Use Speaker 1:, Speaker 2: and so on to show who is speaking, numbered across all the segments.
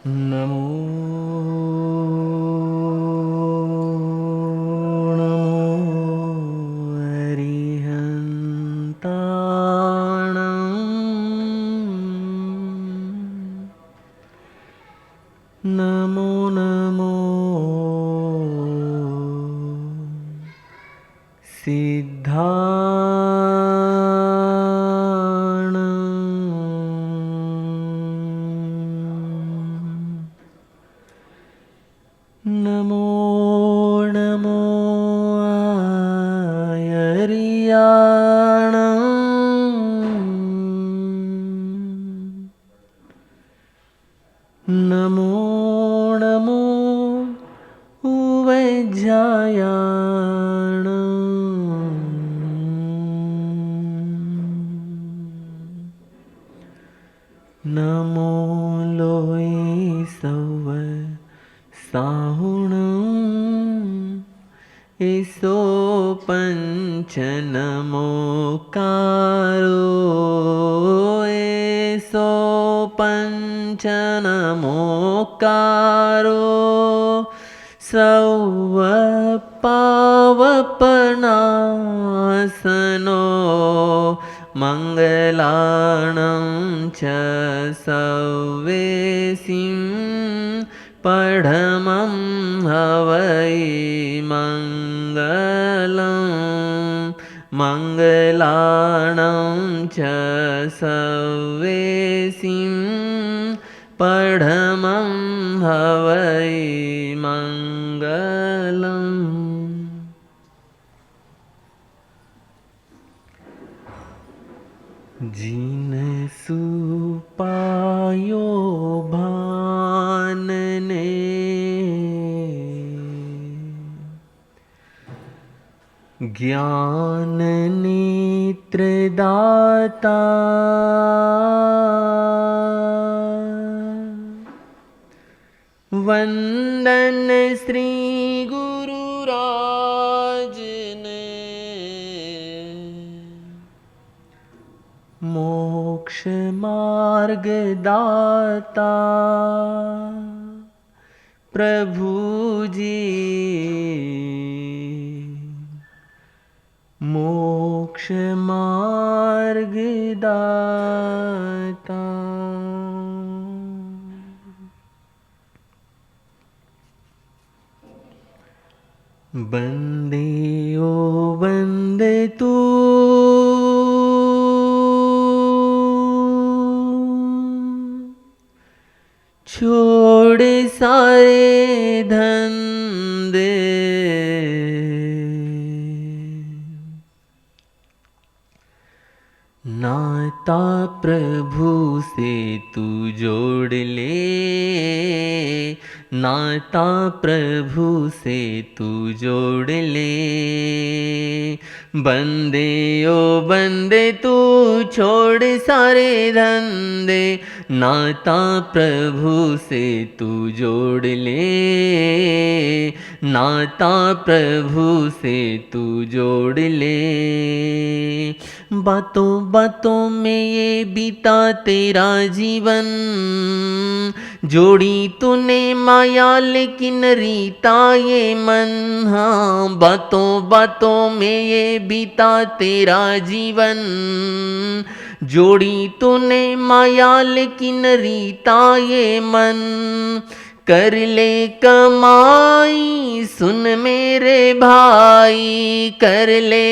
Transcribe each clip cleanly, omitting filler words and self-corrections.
Speaker 1: नमो नमो अरिहन्ताणम् नमो नमो सिद्धाणम् नमो नमो आयर्याणम् नमो नमो उवैज्यायाणम् नमो लोये सव साहुणम् ईसो पंच नमोकारो ईसो पंच नमोकारो सौव पावपनासनो मङ्गलाणं च सव्वेसिं पढमं हवै मङ्गलं मङ्गलाणं च सव्वेसिं पढमं हवै मङ्गलम्। जिन सुपायो भानने ज्ञान नेत्रदाता वंदन श्री गुरुराज ने मोक्ष मार्ग दाता प्रभु जी मोक्ष मार्ग दाता। बंदे ओ बंदे तू छोड़ सारे धंधे नाता प्रभु से तू जोड़ ले नाता प्रभु से तू जोड़ ले बंदे ओ बंदे तू छोड़ सारे धंधे नाता प्रभु से तू जोड़ ले नाता प्रभु से तू जोड़ ले। बातों बातों में ये बीता तेरा जीवन जोड़ी तूने माया लेकिन रीता ये मन। हाँ बातों बातों में ये बीता तेरा जीवन जोड़ी तूने माया लेकिन रीता ये मन। कर ले कमाई सुन मेरे भाई कर ले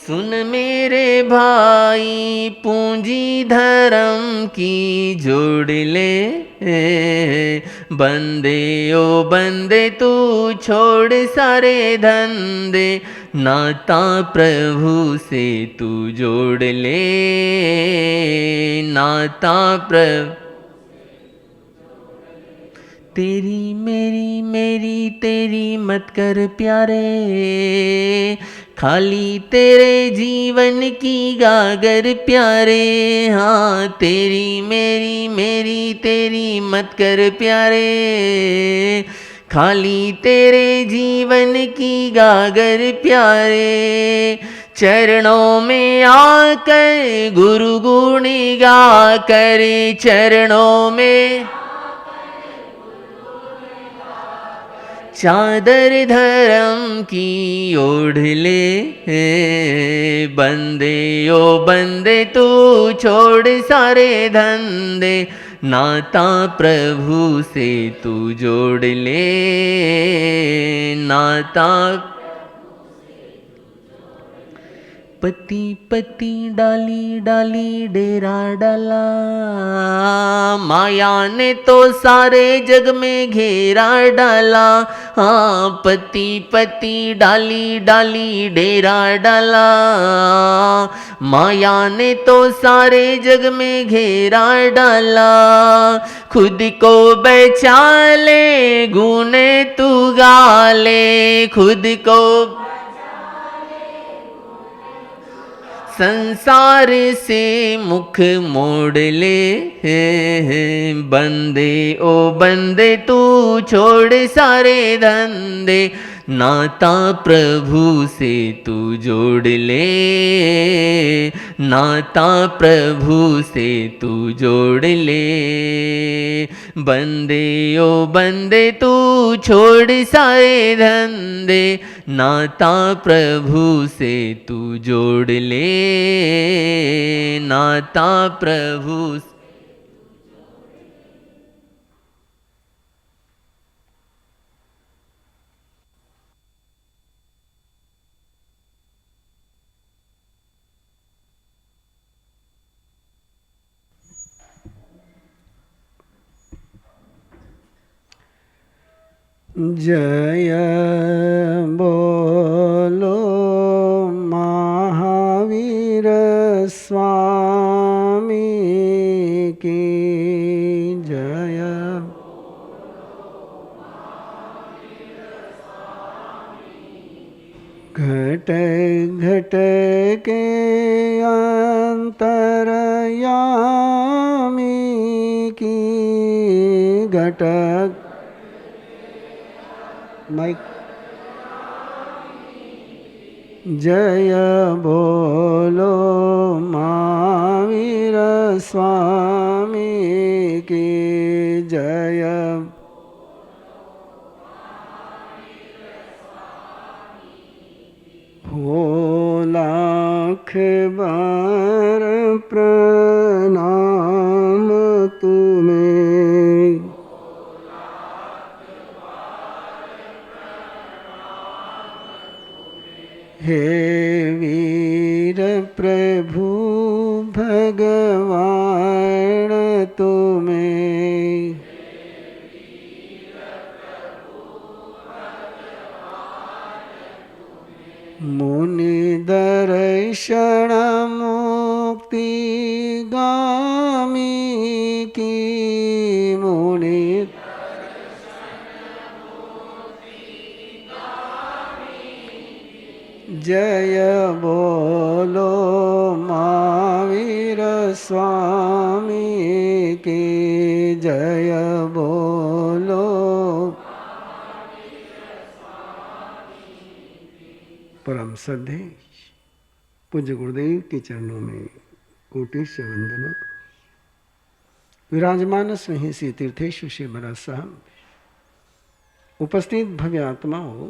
Speaker 1: सुन मेरे भाई पूंजी धर्म की जोड़ ले बंदे ओ बंदे तू छोड़ सारे धंधे नाता प्रभु से तू जोड़ ले नाता प्रभु। तेरी मेरी तेरी मत कर प्यारे खाली तेरे जीवन की गागर प्यारे। हाँ तेरी मेरी तेरी मत कर प्यारे खाली तेरे जीवन की गागर प्यारे। चरणों में आकर गुरु गुण गा कर, चरणों में चादर धर्म की ओढ़ ले। बंदे ओ बंदे तू छोड़ सारे धंधे, नाता प्रभु से तू जोड़ ले। नाता पति पति डाली डाली डेरा डाला, माया ने तो सारे जग में घेरा डाला। हाँ, पति पति डाली डाली डेरा डाला, माया ने तो सारे जग में घेरा डाला। खुद को बचा ले गुने तू गा ले, खुद को संसार से मुख मोड़ ले। बंदे ओ बंदे तू छोड़ सारे धंधे, नाता प्रभु से तू जोड़ ले। नाता प्रभु से तू जोड़ ले। बंदे ओ बंदे तू छोड़ सारे धंधे, नाता प्रभु से तू जोड़ ले। नाता प्रभु से
Speaker 2: जय बोलो महावीर स्वामी की जय। घट घट के अंतरयामी की घट माइक। जय बोलो महावीर स्वामी की जय। हो लाख बार प्रणाम तुम्हें, हे वीर प्रभु भगवान तुम्हें। मुनि दर्शन मुक्ति गामी की मुनि। जय बोलो महावीर स्वामी की जय बोलो। परम श्रद्धे पूज्य गुरुदेव के चरणों में कोटि से वंदना। विराजमान स्नेही तीर्थेश्वर श्री महाराज साहब, उपस्थित भव्य आत्माओं,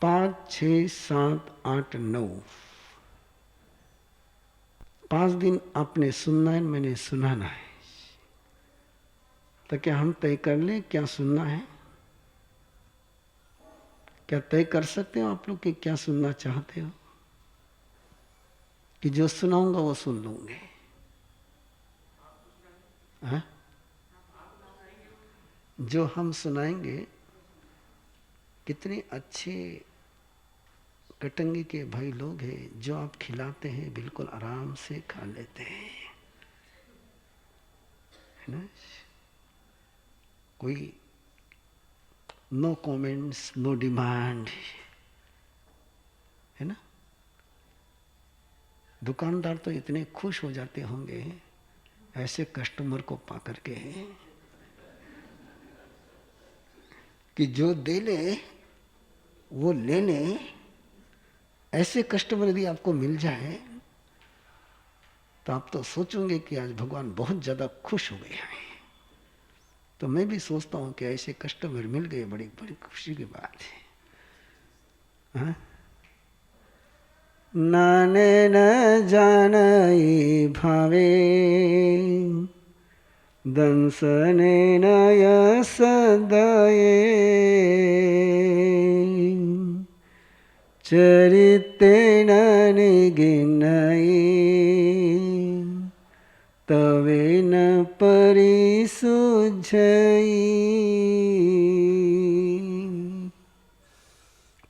Speaker 2: 5, 6, 7, 8, 9 5 दिन आपने सुनना है, मैंने सुनाना है। तो क्या हम तय कर लें क्या सुनना है? क्या तय कर सकते हो आप लोग कि क्या सुनना चाहते हो? कि जो सुनाऊंगा वो सुन लूंगे? हाँ? जो हम सुनाएंगे, कितने अच्छे कटंगी के भाई लोग हैं, जो आप खिलाते हैं बिल्कुल आराम से खा लेते हैं, है ना? कोई नो कमेंट्स, नो डिमांड, है ना? दुकानदार तो इतने खुश हो जाते होंगे ऐसे कस्टमर को पा करके कि जो दे ले वो ले ले, ऐसे कस्टमर यदि आपको मिल जाए तो आप तो सोचोगे कि आज भगवान बहुत ज्यादा खुश हो गए हैं। तो मैं भी सोचता हूं कि ऐसे कस्टमर मिल गए, बड़ी बड़ी खुशी की बात है। हाँ? नाने न जानई भावे दंसने न यस दये चरिते न निगिनई तवे न परिसुझई।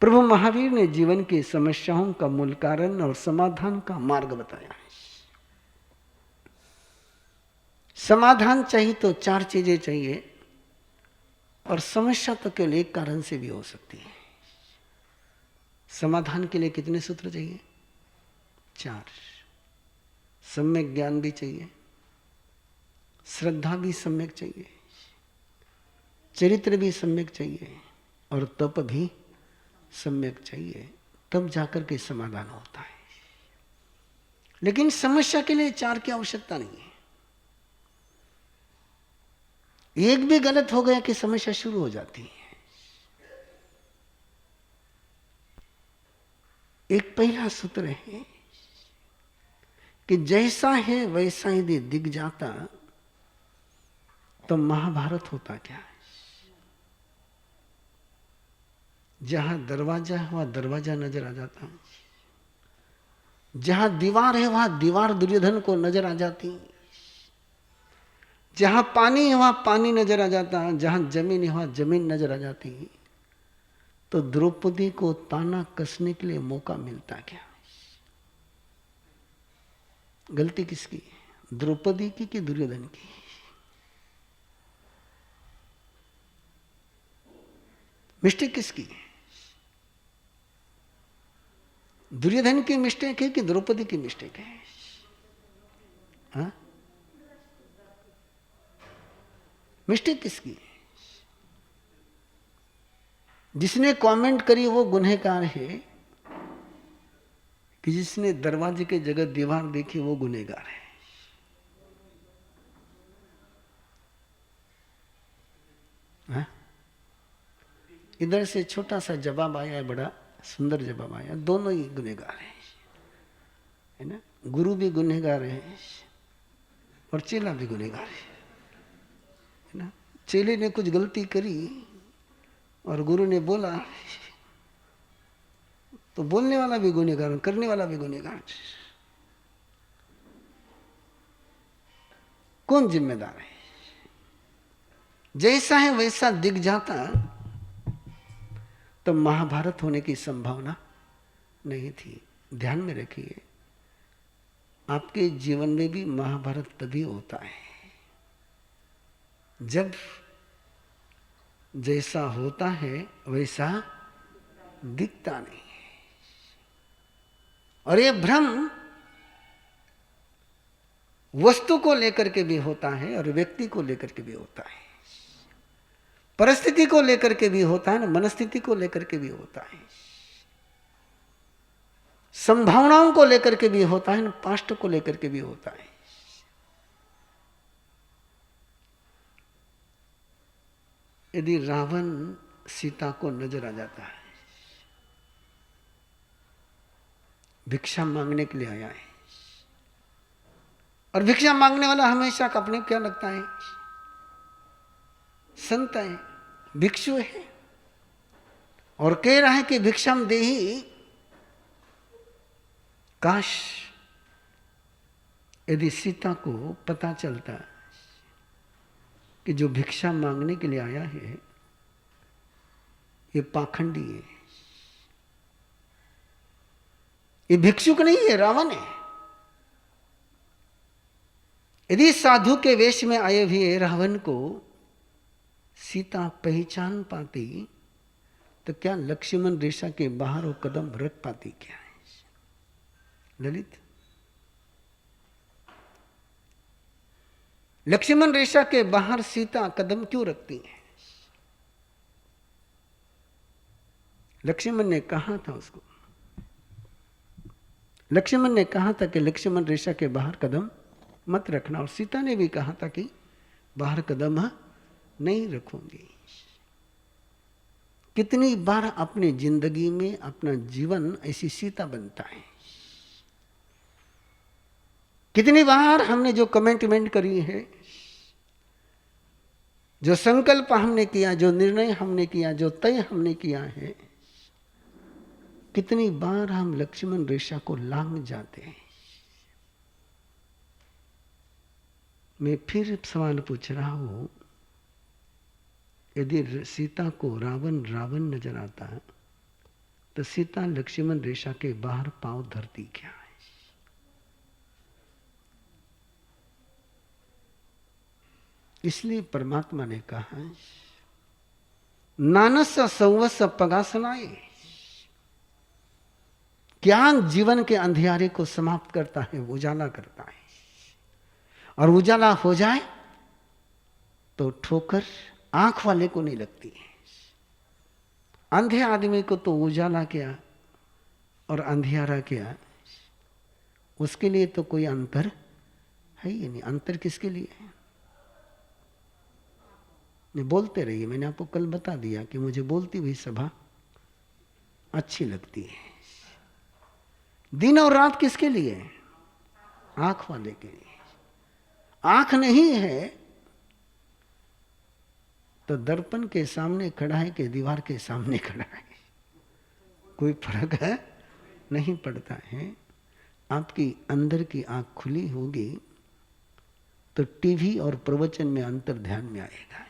Speaker 2: प्रभु महावीर ने जीवन की समस्याओं का मूल कारण और समाधान का मार्ग बताया है। समाधान चाहिए तो 4 चीजें चाहिए, और समस्या तो केवल एक कारण से भी हो सकती है। समाधान के लिए कितने सूत्र चाहिए? 4। सम्यक ज्ञान भी चाहिए, श्रद्धा भी सम्यक चाहिए, चरित्र भी सम्यक चाहिए, और तप भी सम्यक चाहिए, तब जाकर के समाधान होता है। लेकिन समस्या के लिए 4 की आवश्यकता नहीं है। एक भी गलत हो गया कि समस्या शुरू हो जाती है। एक पहला सूत्र है कि जैसा है वैसा यदि दिख जाता तो महाभारत होता क्या है। जहां दरवाजा है वहां दरवाजा नजर आ जाता, जहां दीवार है वहां दीवार दुर्योधन को नजर आ जाती, जहां पानी है वहां पानी नजर आ जाता, जहां जमीन है वहां जमीन नजर आ जाती। तो द्रौपदी को ताना कसने के लिए मौका मिलता क्या? गलती किसकी? द्रौपदी की कि दुर्योधन की? मिस्टेक किसकी? दुर्योधन की मिस्टेक है कि द्रौपदी की मिस्टेक है? हाँ? मिस्टेक किसकी? जिसने कमेंट करी वो गुनहगार है कि जिसने दरवाजे के जगह दीवार देखी वो गुनहगार है? हाँ? इधर से छोटा सा जवाब आया है, बड़ा सुंदर जवाब आया। दोनों ही गुनहगार है ना? गुरु भी गुनहगार है और चेला भी गुनहगार है ना? चेले ने कुछ गलती करी और गुरु ने बोला तो बोलने वाला भी गुनहगार, करने वाला भी गुनहगार। कौन जिम्मेदार है? जैसा है वैसा दिख जाता तो महाभारत होने की संभावना नहीं थी। ध्यान में रखिए, आपके जीवन में भी महाभारत तभी होता है जब जैसा होता है वैसा दिखता नहीं है। और ये भ्रम वस्तु को लेकर के भी होता है और व्यक्ति को लेकर के भी होता है, परिस्थिति को लेकर के भी होता है ना, मनस्थिति को लेकर के भी होता है, संभावनाओं को लेकर के भी होता है ना, पास्ट को लेकर के भी होता है। यदि रावण सीता को नजर आ जाता है, भिक्षा मांगने के लिए आया है, और भिक्षा मांगने वाला हमेशा अपने क्या लगता है? संत है, भिक्षु है, और कह रहा है कि भिक्षाम देहि। काश यदि सीता को पता चलता कि जो भिक्षा मांगने के लिए आया है ये पाखंडी है, ये भिक्षुक नहीं है, रावण है। यदि साधु के वेश में आए हुए रावण को सीता पहचान पाती तो क्या लक्ष्मण रेखा के बाहर वो कदम रख पाती क्या है? ललित, लक्ष्मण रेखा के बाहर सीता कदम क्यों रखती है? लक्ष्मण ने कहा था उसको लक्ष्मण ने कहा था कि लक्ष्मण रेखा के बाहर कदम मत रखना, और सीता ने भी कहा था कि बाहर कदम नहीं रखूंगी। कितनी बार अपनी जिंदगी में अपना जीवन ऐसी सीता बनता है। कितनी बार हमने जो कमेंटमेंट करी है, जो संकल्प हमने किया, जो निर्णय हमने किया, जो तय हमने किया है, कितनी बार हम लक्ष्मण रेखा को लांघ जाते हैं। मैं फिर सवाल पूछ रहा हूं, यदि सीता को रावण रावण नजर आता है तो सीता लक्ष्मण रेखा के बाहर पांव धरती क्या है? इसलिए परमात्मा ने कहा नानस संवत्स पगासनाए, ज्ञान जीवन के अंधियारे को समाप्त करता है, उजाला करता है, और उजाला हो जाए तो ठोकर आंख वाले को नहीं लगती है। अंधे आदमी को तो उजाला क्या और अंधियारा क्या, उसके लिए तो कोई अंतर है ही नहीं। अंतर किसके लिए है? नहीं बोलते रहिए, मैंने आपको कल बता दिया कि मुझे बोलती हुई सभा अच्छी लगती है। दिन और रात किसके लिए? आंख वाले के लिए। आंख नहीं है तो दर्पण के सामने खड़ा है कि दीवार के सामने खड़ा है, कोई फर्क है नहीं पड़ता है। आपकी अंदर की आंख खुली होगी तो टीवी और प्रवचन में अंतर ध्यान में आएगा,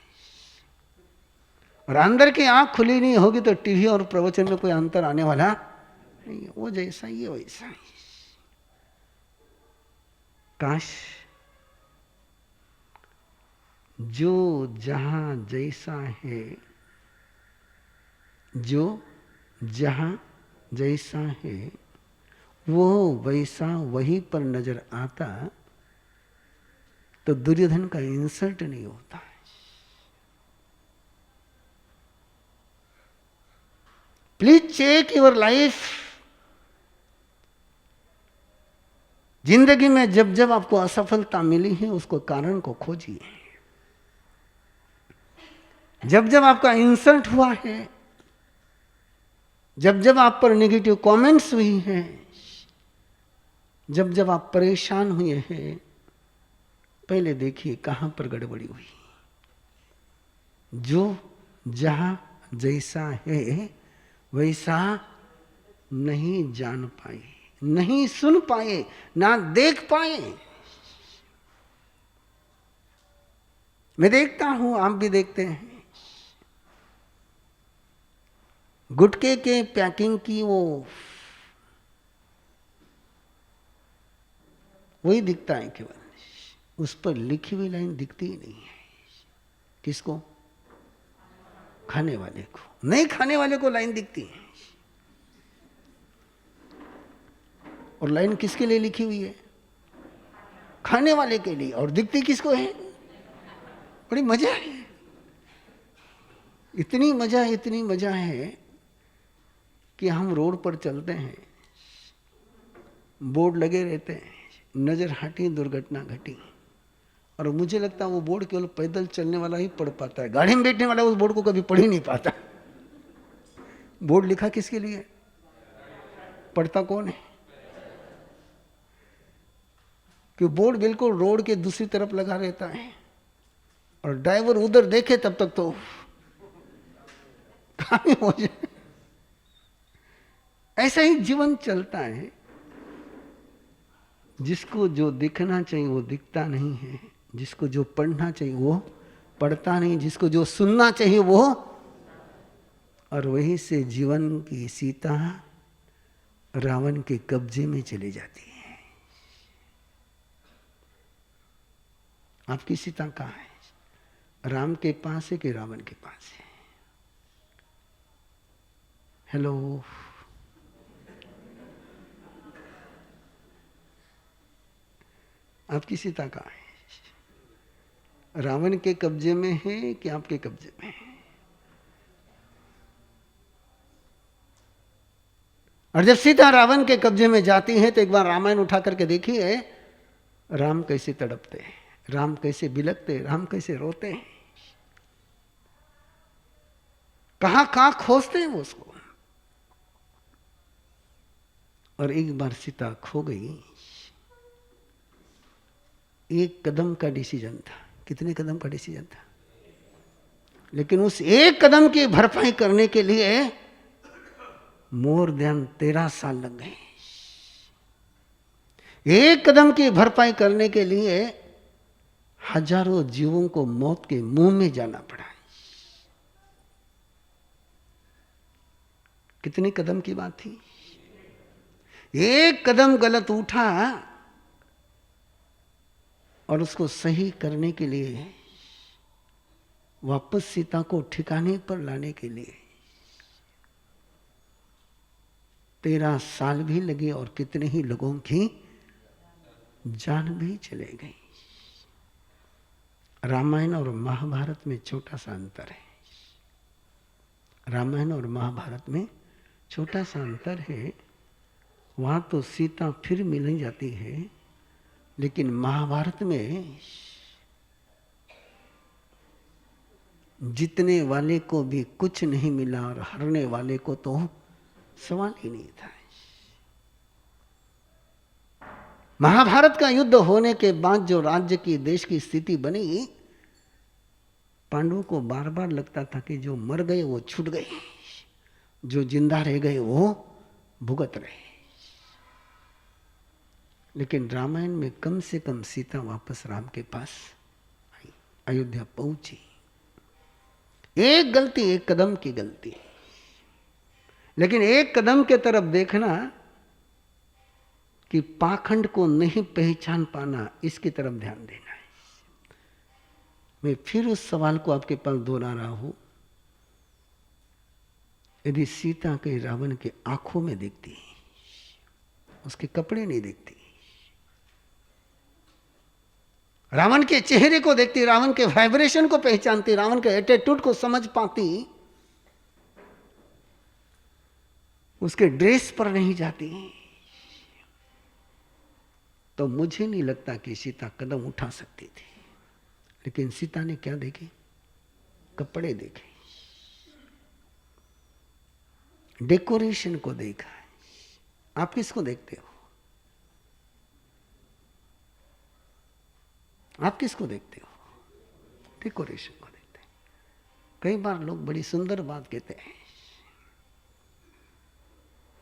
Speaker 2: और अंदर की आंख खुली नहीं होगी तो टीवी और प्रवचन में कोई अंतर आने वाला नहीं। वो जैसा ही है वैसा ही। काश जो जहां जैसा है, जो जहां जैसा है वो वैसा वहीं पर नजर आता तो दुर्योधन का इंसल्ट नहीं होता है। Please check your life. जिंदगी में जब जब आपको असफलता मिली है उसको कारण को खोजिए। जब जब आपका इंसल्ट हुआ है, जब जब आप पर नेगेटिव कमेंट्स हुई हैं, जब जब आप परेशान हुए हैं, पहले देखिए कहां पर गड़बड़ी हुई। जो जहां जैसा है वैसा नहीं जान पाए, नहीं सुन पाए, ना देख पाए। मैं देखता हूं, आप भी देखते हैं, गुटके के पैकिंग की वही दिखता है केवल, उस पर लिखी हुई लाइन दिखती ही नहीं है। किसको? खाने वाले को। नहीं खाने वाले को लाइन दिखती है। और लाइन किसके लिए लिखी हुई है? खाने वाले के लिए। और दिखती किसको है? बड़ी मजा है, इतनी मजा है कि हम रोड पर चलते हैं, बोर्ड लगे रहते हैं, नजर हटी दुर्घटना घटी, और मुझे लगता है वो बोर्ड केवल पैदल चलने वाला ही पढ़ पाता है, गाड़ी में बैठने वाला उस बोर्ड को कभी पढ़ ही नहीं पाता। बोर्ड लिखा किसके लिए? पढ़ता कौन है? कि बोर्ड बिल्कुल रोड के दूसरी तरफ लगा रहता है, और ड्राइवर उधर देखे तब तक तो काम हो जाए। ऐसा ही जीवन चलता है। जिसको जो दिखना चाहिए वो दिखता नहीं है, जिसको जो पढ़ना चाहिए वो पढ़ता नहीं, जिसको जो सुनना चाहिए वो, और वहीं से जीवन की सीता रावण के कब्जे में चली जाती है। आपकी सीता कहाँ है? राम के पास है कि रावण के पास है? हेलो, आपकी सीता कहाँ है? रावण के कब्जे में है कि आपके कब्जे में है? और जब सीता रावण के कब्जे में जाती है तो एक बार रामायण उठा करके देखिए, राम कैसे तड़पते हैं, राम कैसे बिलखते, राम कैसे रोते हैं, कहां कहां खोजते हैं वो उसको। और एक बार सीता खो गई, एक कदम का डिसीजन था। कितने कदम का डिसीजन था? लेकिन उस एक कदम की भरपाई करने के लिए मोर देन 13 साल लग गए। एक कदम की भरपाई करने के लिए हजारों जीवों को मौत के मुंह में जाना पड़ा। कितने कदम की बात थी? एक कदम गलत उठा और उसको सही करने के लिए, वापस सीता को ठिकाने पर लाने के लिए 13 साल भी लगे और कितने ही लोगों की जान भी चले गई। रामायण और महाभारत में छोटा सा अंतर है। रामायण और महाभारत में छोटा सा अंतर है। वहां तो सीता फिर मिल जाती है, लेकिन महाभारत में जीतने वाले को भी कुछ नहीं मिला और हारने वाले को तो सवाल ही नहीं था। महाभारत का युद्ध होने के बाद जो राज्य की, देश की स्थिति बनी, पांडवों को बार बार लगता था कि जो मर गए वो छूट गए, जो जिंदा रह गए वो भुगत रहे। लेकिन रामायण में कम से कम सीता वापस राम के पास आई, अयोध्या पहुंची। एक गलती, एक कदम की गलती, लेकिन एक कदम के तरफ देखना कि पाखंड को नहीं पहचान पाना, इसकी तरफ ध्यान देना है। मैं फिर उस सवाल को आपके पास दोहरा रहा हूं, यदि सीता के रावण के आंखों में देखती, उसके कपड़े नहीं देखती, रावण के चेहरे को देखती, रावण के वाइब्रेशन को पहचानती, रावण के एटीट्यूड को समझ पाती, उसके ड्रेस पर नहीं जाती, तो मुझे नहीं लगता कि सीता कदम उठा सकती थी। लेकिन सीता ने क्या देखे? कपड़े देखे, डेकोरेशन को देखा। आप किसको देखते हो? आप किसको देखते हो? डेकोरेशन को देखते हैं। कई बार लोग बड़ी सुंदर बात कहते हैं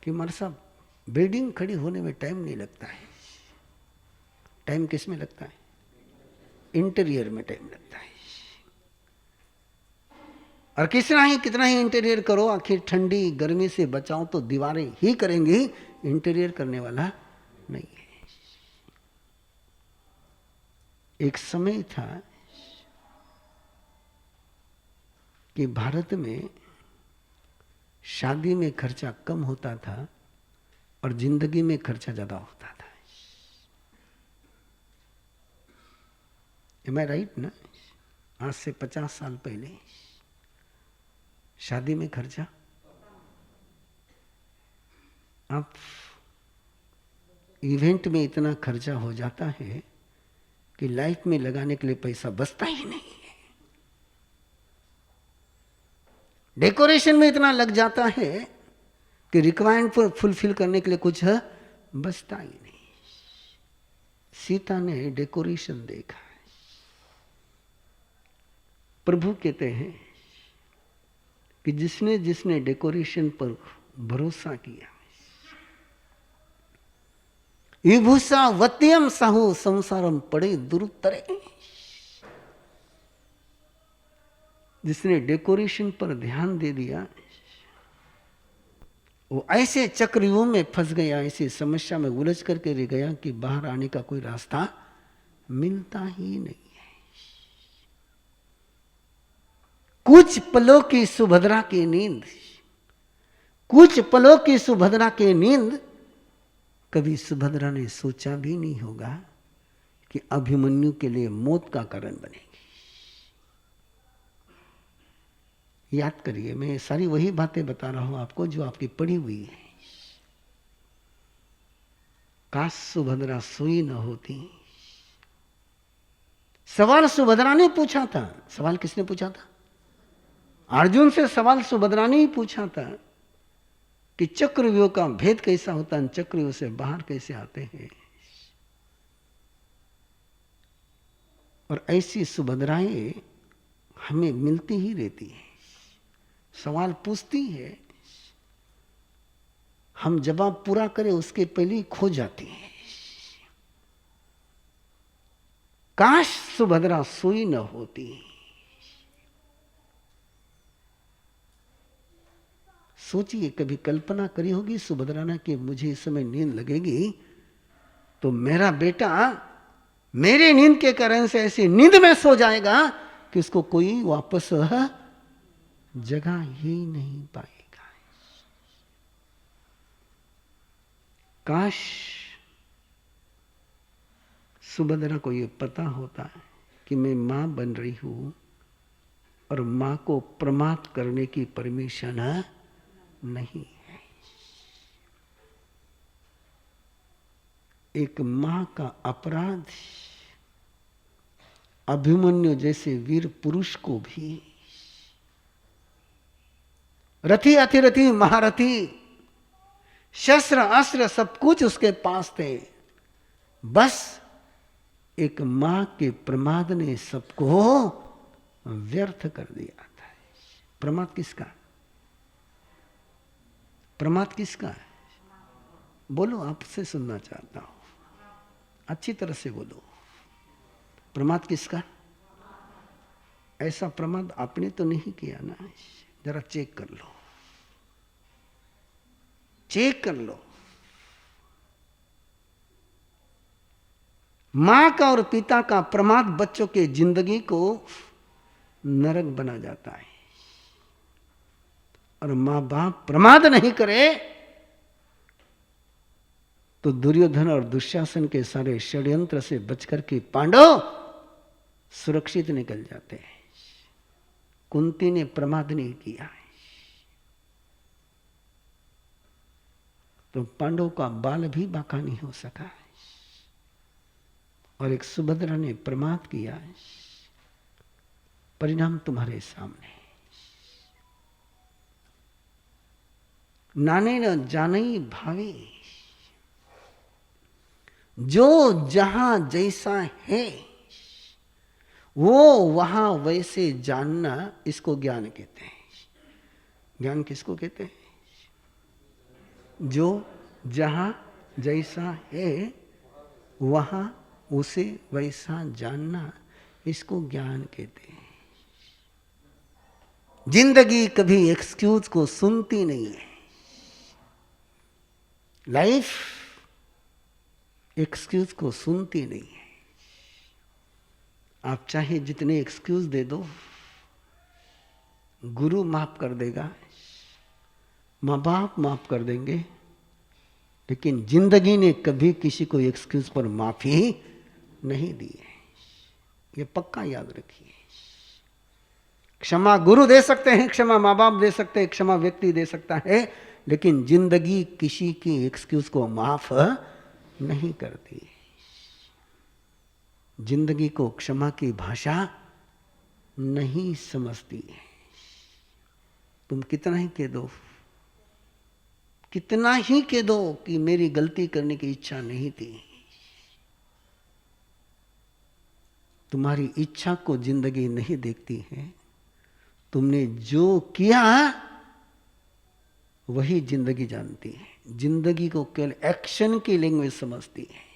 Speaker 2: कि मर साहब, बिल्डिंग खड़ी होने में टाइम नहीं लगता है। टाइम किस में लगता है? इंटीरियर में टाइम लगता है। और कितना ही इंटीरियर करो, आखिर ठंडी गर्मी से बचाओ तो दीवारें ही करेंगी, इंटीरियर करने वाला नहीं है। एक समय था कि भारत में शादी में खर्चा कम होता था और जिंदगी में खर्चा ज्यादा होता था। एम आई राइट ना? आज से 50 साल पहले शादी में खर्चा, अब इवेंट में इतना खर्चा हो जाता है कि लाइफ में लगाने के लिए पैसा बचता ही नहीं है। डेकोरेशन में इतना लग जाता है कि रिक्वायरमेंट फुलफिल करने के लिए कुछ बचता ही नहीं। सीता ने डेकोरेशन देखा। प्रभु कहते हैं कि जिसने जिसने डेकोरेशन पर भरोसा किया, विभूषा वत्यम साहु संसारम पड़े दुरुत्तरे। जिसने डेकोरेशन पर ध्यान दे दिया, वो ऐसे चक्रव्यूह में फंस गया, ऐसी समस्या में उलझ करके रह गया कि बाहर आने का कोई रास्ता मिलता ही नहीं है। कुछ पलों की सुभद्रा की नींद, कुछ पलों की सुभद्रा की नींद कभी सुभद्रा ने सोचा भी नहीं होगा कि अभिमन्यु के लिए मौत का कारण बनेगी। याद करिए, मैं सारी वही बातें बता रहा हूं आपको जो आपकी पढ़ी हुई है। काश सुभद्रा सुई न होती। सवाल सुभद्रा ने पूछा था। सवाल किसने पूछा था? अर्जुन से सवाल सुभद्रा ने ही पूछा था कि चक्रव्यूह का भेद कैसा होता है, चक्रव्यूह से बाहर कैसे आते हैं। और ऐसी सुभद्राएं हमें मिलती ही रहती है, सवाल पूछती है, हम जवाब पूरा करें उसके पहले ही खो जाती है। काश सुभद्रा सुई न होती। सोचिए, कभी कल्पना करी होगी सुभद्रा ने कि मुझे इस समय नींद लगेगी तो मेरा बेटा मेरे नींद के कारण से ऐसी नींद में सो जाएगा कि उसको कोई वापस जगा ही नहीं पाएगा। काश सुभद्रा को ये पता होता कि मैं मां बन रही हूं और मां को प्रमाद करने की परमिशन नहीं है। एक मां का अपराध अभिमन्यु जैसे वीर पुरुष को भी, रथी अतिरथी महारथी, शस्त्र अस्त्र सब कुछ उसके पास थे, बस एक मां के प्रमाद ने सबको व्यर्थ कर दिया था। प्रमाद किसका? प्रमाद किसका है? बोलो, आपसे सुनना चाहता हूं, अच्छी तरह से बोलो। प्रमाद किसका? ऐसा प्रमाद आपने तो नहीं किया ना? जरा चेक कर लो, चेक कर लो। मां का और पिता का प्रमाद बच्चों के जिंदगी को नरक बना जाता है। और मां बाप प्रमाद नहीं करे तो दुर्योधन और दुशासन के सारे षड्यंत्र से बचकर के पांडव सुरक्षित निकल जाते हैं। कुंती ने प्रमाद नहीं किया है तो पांडव का बाल भी बाका नहीं हो सका है। और एक सुभद्रा ने प्रमाद किया है, परिणाम तुम्हारे सामने। नाने न जाने भावे, जो जहां जैसा है वो वहां वैसे जानना, इसको ज्ञान कहते हैं। ज्ञान किसको कहते हैं? जो जहां जैसा है वहां उसे वैसा जानना, इसको ज्ञान कहते हैं। जिंदगी कभी एक्सक्यूज को सुनती नहीं है। लाइफ एक्सक्यूज को सुनती नहीं है। आप चाहे जितने एक्सक्यूज दे दो, गुरु माफ कर देगा, माँ बाप माफ कर देंगे, लेकिन जिंदगी ने कभी किसी को एक्सक्यूज पर माफी नहीं दी है। ये पक्का याद रखिए। क्षमा गुरु दे सकते हैं, क्षमा माँ बाप दे सकते हैं, क्षमा व्यक्ति दे सकता है, लेकिन जिंदगी किसी की एक्सक्यूज को माफ नहीं करती। जिंदगी को क्षमा की भाषा नहीं समझती है। तुम कितना ही कह दो, कितना ही कह दो कि मेरी गलती करने की इच्छा नहीं थी, तुम्हारी इच्छा को जिंदगी नहीं देखती है। तुमने जो किया वही जिंदगी जानती है। जिंदगी को केवल एक्शन की लैंग्वेज समझती है।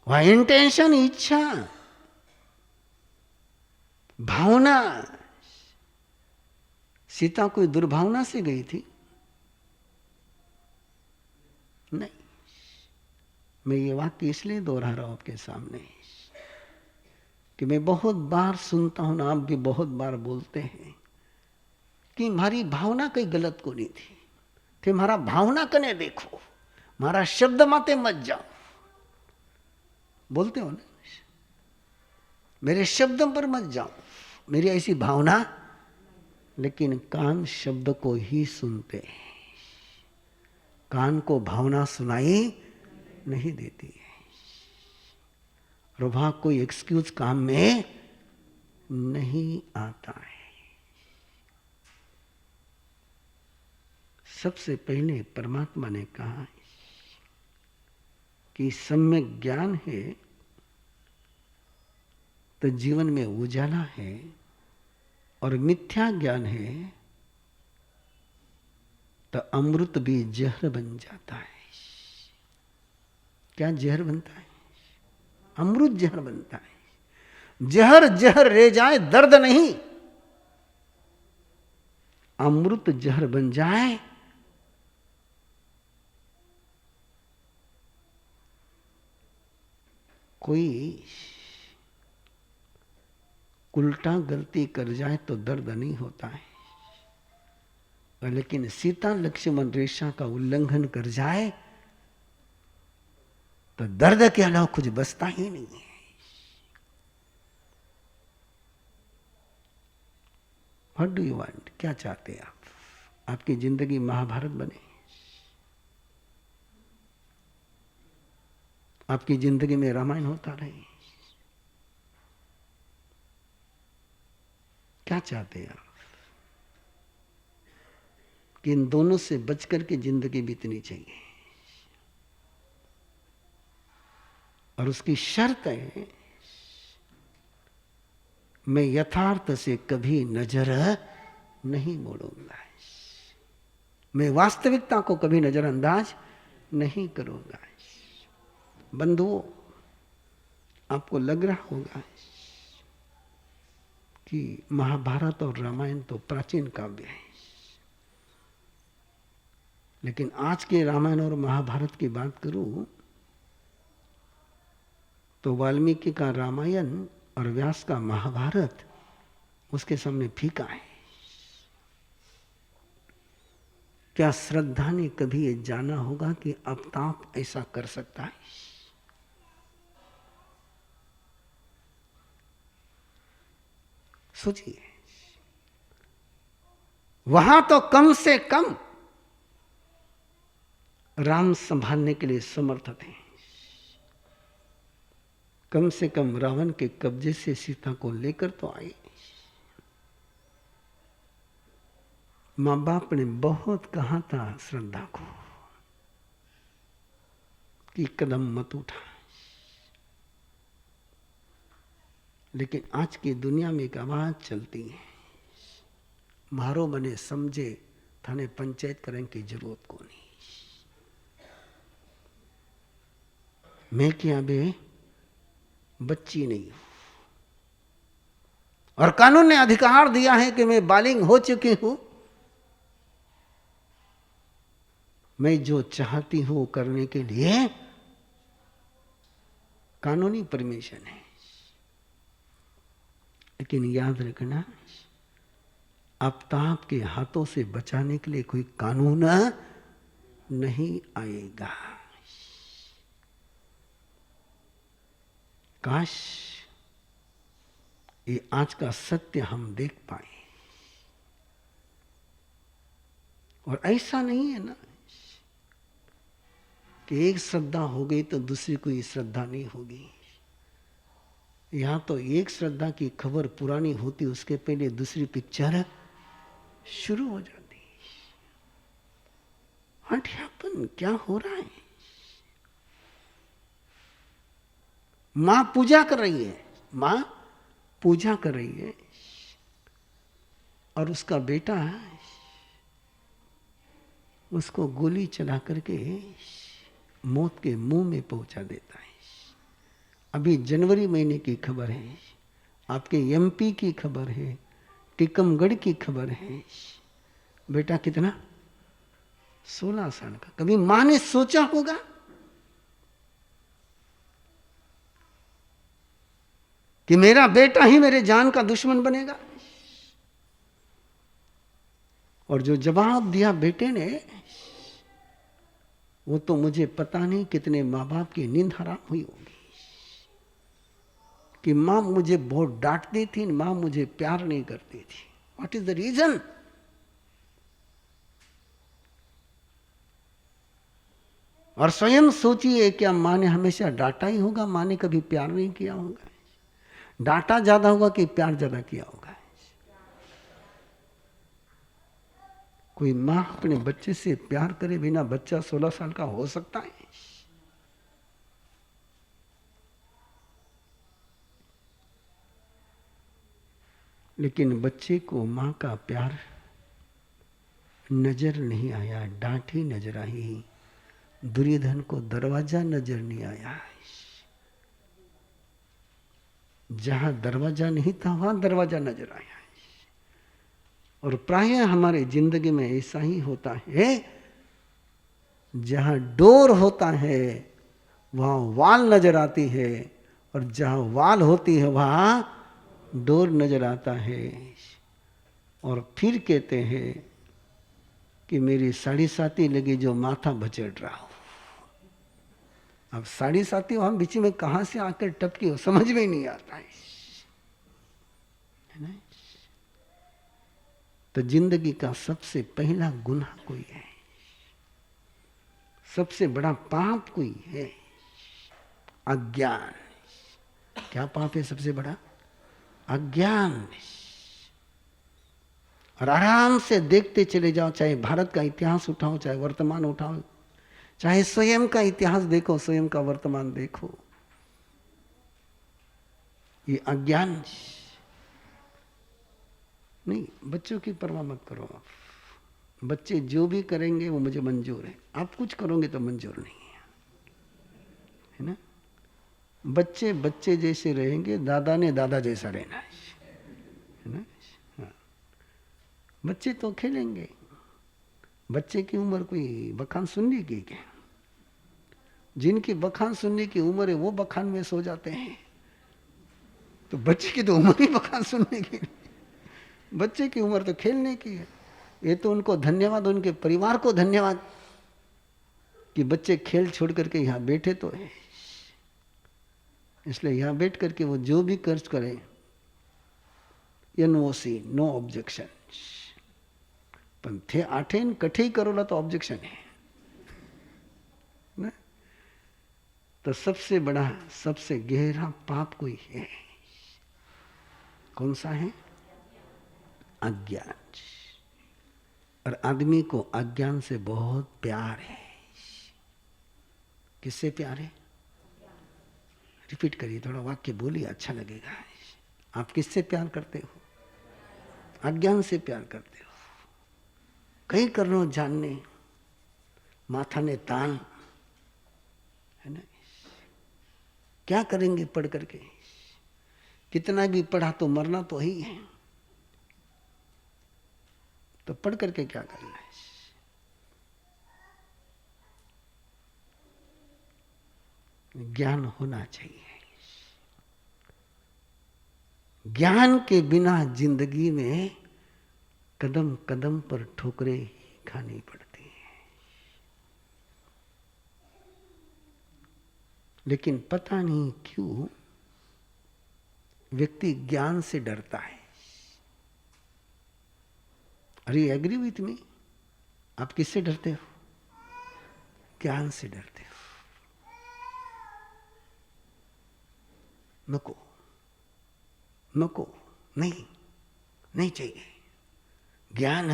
Speaker 2: वह इंटेंशन, इच्छा, भावना। सीता कोई दुर्भावना से गई थी? नहीं। मैं ये वाक्य इसलिए दोहरा रहा हूं आपके सामने कि मैं बहुत बार सुनता हूं ना, आप भी बहुत बार बोलते हैं कि हमारी भावना कहीं गलत को नहीं थी, हमारा भावना कने देखो, हमारा शब्द माते मत जाओ। बोलते हो ना, मेरे शब्दों पर मत जाओ, मेरी ऐसी भावना। लेकिन कान शब्द को ही सुनते हैं, कान को भावना सुनाई नहीं देती है। और वहां कोई एक्सक्यूज काम में नहीं आता है। सबसे पहले परमात्मा ने कहा कि सम्यक ज्ञान है तो जीवन में उजाला है, और मिथ्या ज्ञान है तो अमृत भी जहर बन जाता है। क्या जहर बनता है? अमृत जहर बनता है। जहर जहर रह जाए दर्द नहीं, अमृत जहर बन जाए कोई उल्टा गलती कर जाए तो दर्द नहीं होता है, लेकिन सीता लक्ष्मण रेखा का उल्लंघन कर जाए तो दर्द के अलावा कुछ बचता ही नहीं है। What do you want? क्या चाहते हैं आप? आपकी जिंदगी महाभारत बने? आपकी जिंदगी में रामायण होता रहे? क्या चाहते हैं आप? कि इन दोनों से बचकर के जिंदगी बीतनी चाहिए, और उसकी शर्त है मैं यथार्थ से कभी नजर नहीं मोड़ूंगा, मैं वास्तविकता को कभी नजरअंदाज नहीं करूंगा। बंधुओं, आपको लग रहा होगा कि महाभारत और रामायण तो प्राचीन काव्य है, लेकिन आज के रामायण और महाभारत की बात करूं तो वाल्मीकि का रामायण और व्यास का महाभारत उसके सामने फीका है। क्या श्रद्धा ने कभी ये जाना होगा कि अवताप ऐसा कर सकता है? सोचिए, वहां तो कम से कम राम संभालने के लिए समर्थ थे, कम से कम रावण के कब्जे से सीता को लेकर तो आए। मां बाप ने बहुत कहा था श्रद्धा को कि कदम मत उठा, लेकिन आज की दुनिया में एक आवाज चलती है, मारो मने समझे थाने पंचायत करने की जरूरत को नहीं। मैं क्या बे बच्ची नहीं हूं, और कानून ने अधिकार दिया है कि मैं बालिग हो चुकी हूं, मैं जो चाहती हूं करने के लिए कानूनी परमिशन है। लेकिन याद रखना, आफ्ताब के हाथों से बचाने के लिए कोई कानून नहीं आएगा। काश ये आज का सत्य हम देख पाए। और ऐसा नहीं है ना कि एक श्रद्धा हो गई तो दूसरी कोई श्रद्धा नहीं होगी। यहां तो एक श्रद्धा की खबर पुरानी होती, उसके पहले दूसरी पिक्चर शुरू हो जाती। What happen? क्या हो रहा है? मां पूजा कर रही है, मां पूजा कर रही है, और उसका बेटा उसको गोली चला करके मौत के मुंह में पहुंचा देता है। अभी जनवरी महीने की खबर है, आपके एमपी की खबर है, टीकमगढ़ की खबर है। बेटा कितना? 16 साल का। कभी मां ने सोचा होगा कि मेरा बेटा ही मेरे जान का दुश्मन बनेगा? और जो जवाब दिया बेटे ने, वो तो मुझे पता नहीं कितने माँ बाप की नींद हराम हुई होगी कि मां मुझे बहुत डांटती थी, मां मुझे प्यार नहीं करती थी। What is the reason? और स्वयं सोचिए, क्या माँ ने हमेशा डांटा ही होगा? माँ ने कभी प्यार नहीं किया होगा? डांटा ज्यादा होगा कि प्यार ज्यादा किया होगा? कोई माँ अपने बच्चे से प्यार करे बिना बच्चा 16 साल का हो सकता है? लेकिन बच्चे को माँ का प्यार नजर नहीं आया, डांट ही नजर आई। दुर्योधन को दरवाजा नजर नहीं आया। जहां दरवाजा नहीं था वहां दरवाजा नजर आया। और प्रायः हमारे जिंदगी में ऐसा ही होता है, जहां डोर होता है वहां वाल नजर आती है, और जहां वाल होती है वहां डोर नजर आता है। और फिर कहते हैं कि मेरी साढ़ी साथी लगी जो माथा बचेड़ रहा हो। अब साढ़ी साथी वहां बीच में कहां से आकर टपकी हो, समझ में नहीं आता है ना? तो जिंदगी का सबसे पहला गुनाह कोई है, सबसे बड़ा पाप कोई है, अज्ञान। क्या पाप है सबसे बड़ा? अज्ञान। और आराम से देखते चले जाओ, चाहे भारत का इतिहास उठाओ, चाहे वर्तमान उठाओ, चाहे स्वयं का इतिहास देखो, स्वयं का वर्तमान देखो, ये अज्ञान। नहीं, बच्चों की परवाह मत करो आप। बच्चे जो भी करेंगे वो मुझे मंजूर है, आप कुछ करोगे तो मंजूर नहीं है ना? बच्चे बच्चे जैसे रहेंगे, दादा ने दादा जैसा रहना है ना? हाँ। बच्चे तो खेलेंगे, बच्चे की उम्र कोई बखान सुनने की क्या? जिनकी बखान सुनने की उम्र है वो बखान में सो जाते हैं, तो बच्चे की तो उम्र ही बखान सुनने की। बच्चे की उम्र तो खेलने की है। ये तो उनको धन्यवाद, उनके परिवार को धन्यवाद कि बच्चे खेल छोड़ करके यहाँ बैठे तो है। इसलिए यहाँ बैठ करके वो जो भी खर्च करें, NOC, नो ऑब्जेक्शन। पण थे आठेन कठे करोला तो ऑब्जेक्शन है ना? तो सबसे बड़ा, सबसे गहरा पाप कोई है, कौन सा है? अज्ञान। और आदमी को अज्ञान से बहुत प्यार है। किससे प्यार है? रिपीट करिए, थोड़ा वाक्य बोलिए, अच्छा लगेगा। आप किससे प्यार करते हो? अज्ञान से प्यार करते हो। कहीं कर लो जानने, माथा ने तान, है ना? क्या करेंगे पढ़ करके? कितना भी पढ़ा तो मरना तो ही है, तो पढ़ करके क्या करना है? ज्ञान होना चाहिए। ज्ञान के बिना जिंदगी में कदम कदम पर ठोकरें खानी पड़ती हैं। लेकिन पता नहीं क्यों व्यक्ति ज्ञान से डरता है। अरे एग्री विथ मी? आप किससे डरते हो? ज्ञान से डरते हो। नको नको, नहीं, नहीं चाहिए ज्ञान,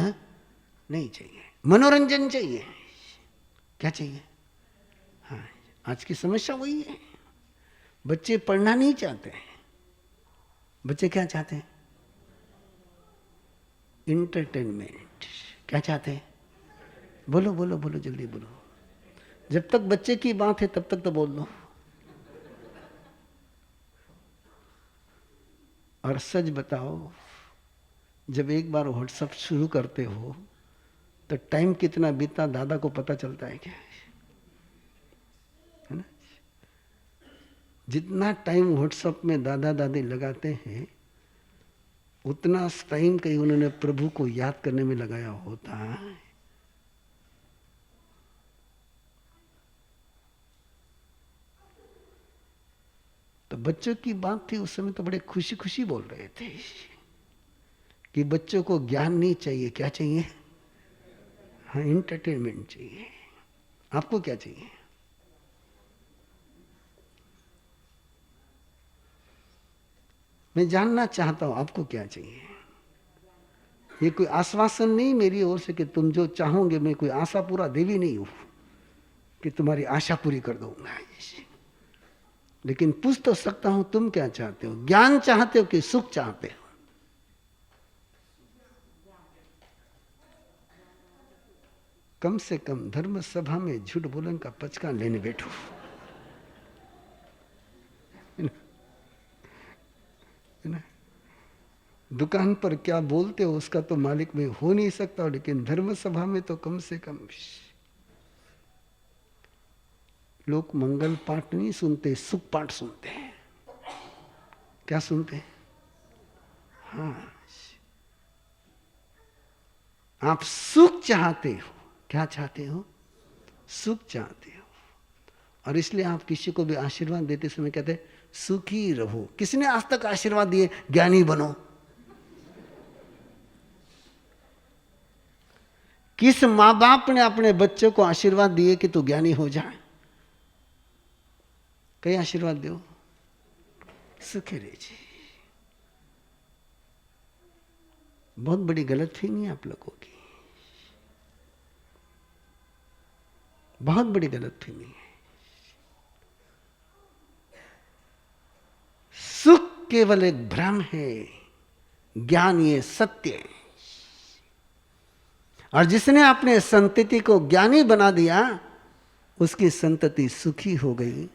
Speaker 2: नहीं चाहिए, मनोरंजन चाहिए। क्या चाहिए? हाँ, आज की समस्या वही है। बच्चे पढ़ना नहीं चाहते हैं। बच्चे क्या चाहते हैं? इंटरटेनमेंट। क्या चाहते हैं? बोलो बोलो बोलो, जल्दी बोलो। जब तक बच्चे की बात है तब तक तो बोल दो। और सच बताओ, जब एक बार व्हाट्सएप शुरू करते हो तो टाइम कितना बीता दादा को पता चलता है क्या? है ना? जितना टाइम व्हाट्सएप में दादा दादी लगाते हैं, उतना टाइम कहीं उन्होंने प्रभु को याद करने में लगाया होता है। तो बच्चों की बात थी उस समय, तो बड़े खुशी खुशी बोल रहे थे कि बच्चों को ज्ञान नहीं चाहिए। क्या चाहिए? हाँ, एंटरटेनमेंट चाहिए। आपको क्या चाहिए? मैं जानना चाहता हूं आपको क्या चाहिए। ये कोई आश्वासन नहीं मेरी ओर से कि तुम जो चाहोगे, मैं कोई आशा पूरा देवी नहीं हूं कि तुम्हारी आशा पूरी कर दूंगा, लेकिन पूछ तो सकता हूं तुम क्या चाहते हो। ज्ञान चाहते हो कि सुख चाहते हो? कम से कम धर्म सभा में झूठ बोलने का पचका लेने बैठो। दुकान पर क्या बोलते हो उसका तो मालिक में हो नहीं सकता, लेकिन धर्म सभा में तो कम से कम लोग मंगल पाठ नहीं सुनते, सुख पाठ सुनते हैं। क्या सुनते हैं? हाँ, आप सुख चाहते हो। क्या चाहते हो? सुख चाहते हो। और इसलिए आप किसी को भी आशीर्वाद देते समय कहते हैं सुखी रहो। किसने आज तक आशीर्वाद दिए ज्ञानी बनो? किस मां बाप ने अपने बच्चों को आशीर्वाद दिए कि तू ज्ञानी हो जाए? कई आशीर्वाद दो, सुखी रह जी। बहुत बड़ी गलतफहमी है आप लोगों की, बहुत बड़ी गलतफहमी है। सुख केवल एक भ्रम है, ज्ञान ये सत्य है। और जिसने अपने संतति को ज्ञानी बना दिया उसकी संतति सुखी हो गई,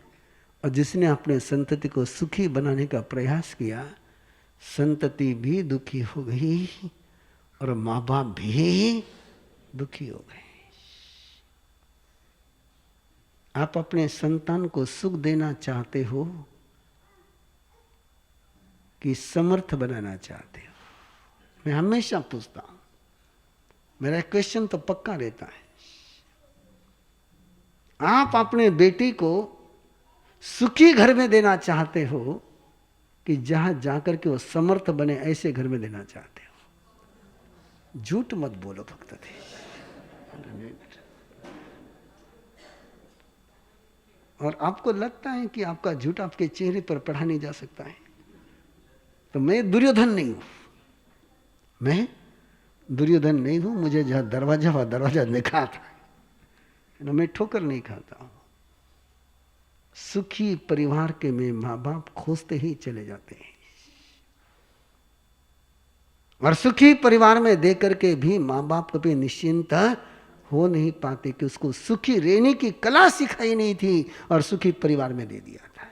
Speaker 2: और जिसने अपने संतति को सुखी बनाने का प्रयास किया संतति भी दुखी हो गई और माँ बाप भी दुखी हो गए। आप अपने संतान को सुख देना चाहते हो कि समर्थ बनाना चाहते हो? मैं हमेशा पूछता हूं, मेरा क्वेश्चन तो पक्का रहता है। आप अपने बेटी को सुखी घर में देना चाहते हो कि जहां जाकर के वो समर्थ बने ऐसे घर में देना चाहते हो? झूठ मत बोलो भक्त थे। और आपको लगता है कि आपका झूठ आपके चेहरे पर पढ़ा नहीं जा सकता है? तो मैं दुर्योधन नहीं हूं, मैं दुर्योधन नहीं हूं। मुझे जहां दरवाजा हुआ दरवाजा दिखा था ना, मैं ठोकर नहीं खाता हूं। सुखी परिवार के में माँ बाप खोजते ही चले जाते हैं, और सुखी परिवार में दे करके भी माँ बाप कभी निश्चिंत हो नहीं पाते कि उसको सुखी रहने की कला सिखाई नहीं थी और सुखी परिवार में दे दिया था।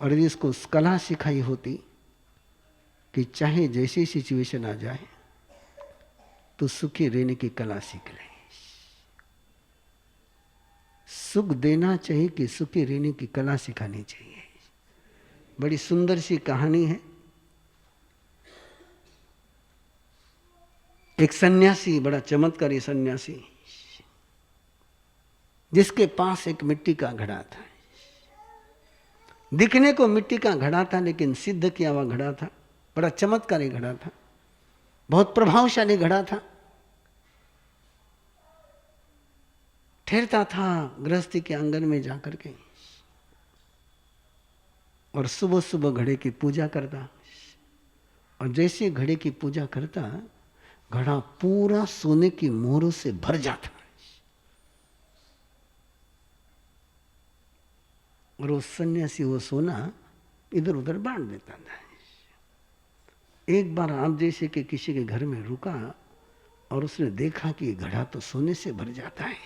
Speaker 2: और यदि इसको कला सिखाई होती कि चाहे जैसी सिचुएशन आ जाए तो सुखी रहने की कला सीख ले। सुख देना चाहिए कि सुखी रहने की कला सिखानी चाहिए। बड़ी सुंदर सी कहानी है। एक सन्यासी, बड़ा चमत्कारी सन्यासी, जिसके पास एक मिट्टी का घड़ा था। दिखने को मिट्टी का घड़ा था लेकिन सिद्ध किया हुआ घड़ा था। बड़ा चमत्कारी घड़ा था, बहुत प्रभावशाली घड़ा था। ठहरता था गृहस्थी के आंगन में जाकर के और सुबह सुबह घड़े की पूजा करता। और जैसे घड़े की पूजा करता, घड़ा पूरा सोने की मोहरों से भर जाता और वो सन्यासी वो सोना इधर उधर बांट देता था। एक बार आप जैसे कि किसी के घर में रुका और उसने देखा कि घड़ा तो सोने से भर जाता है।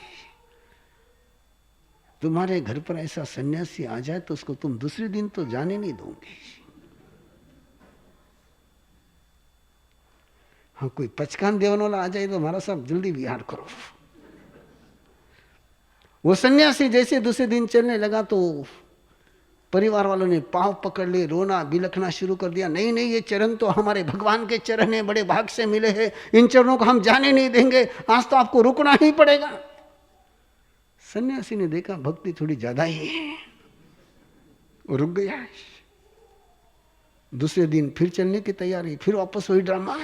Speaker 2: तुम्हारे घर पर ऐसा सन्यासी आ जाए तो उसको तुम दूसरे दिन तो जाने नहीं दोगे। हाँ, कोई पचकान देवन वाला आ जाए तो हमारा सब जल्दी विहार करो। वो सन्यासी जैसे दूसरे दिन चलने लगा तो परिवार वालों ने पांव पकड़ लिए, रोना बिलखना शुरू कर दिया। नहीं नहीं, ये चरण तो हमारे भगवान के चरण है, बड़े भाग से मिले हैं, इन चरणों को हम जाने नहीं देंगे, आज तो आपको रुकना ही पड़ेगा। सन्यासी ने देखा भक्ति थोड़ी ज्यादा ही है, वो रुक गया। दूसरे दिन फिर चलने की तैयारी, फिर वापस वही ड्रामा।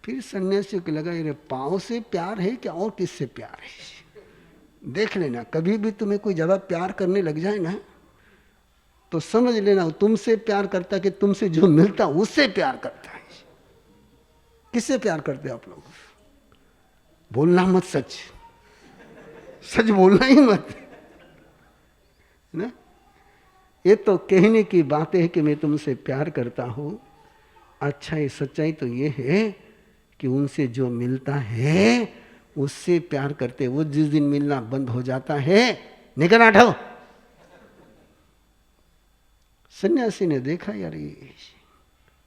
Speaker 2: फिर सन्यासी को लगा ये पांव से प्यार है क्या और किससे प्यार है? देख लेना, कभी भी तुम्हें कोई ज्यादा प्यार करने लग जाए ना तो समझ लेना तुमसे प्यार करता कि तुमसे जो मिलता उससे प्यार करता है। किससे प्यार करते आप लोग? बोलना मत सच, सच बोलना ही मत ना। ये तो कहने की बात है कि मैं तुमसे प्यार करता हूं। अच्छा, ये सच्चाई तो ये है कि उनसे जो मिलता है उससे प्यार करते। वो जिस दिन मिलना बंद हो जाता है, निकल हटो। सन्यासी ने देखा यार ये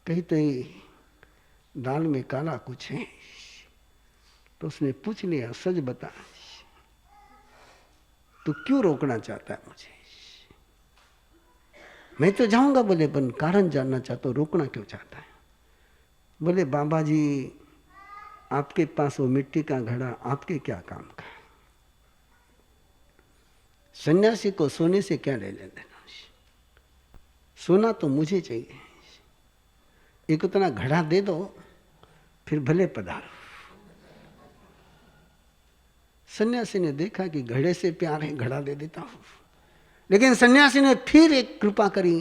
Speaker 2: कहीं तो दाल में काला कुछ है, तो उसने पूछ लिया, सच बता, तू क्यों रोकना चाहता है मुझे? मैं तो जाऊंगा बोले, पर कारण जानना चाहता हूं, रोकना क्यों चाहता है? बोले बाबा जी, आपके पास वो मिट्टी का घड़ा आपके क्या काम का? सन्यासी को सोने से क्या ले लेना? सोना तो मुझे चाहिए, एक उतना घड़ा दे दो, फिर भले पधारो। सन्यासी ने देखा कि घड़े से प्यार है, घड़ा दे देता हूं। लेकिन सन्यासी ने फिर एक कृपा करी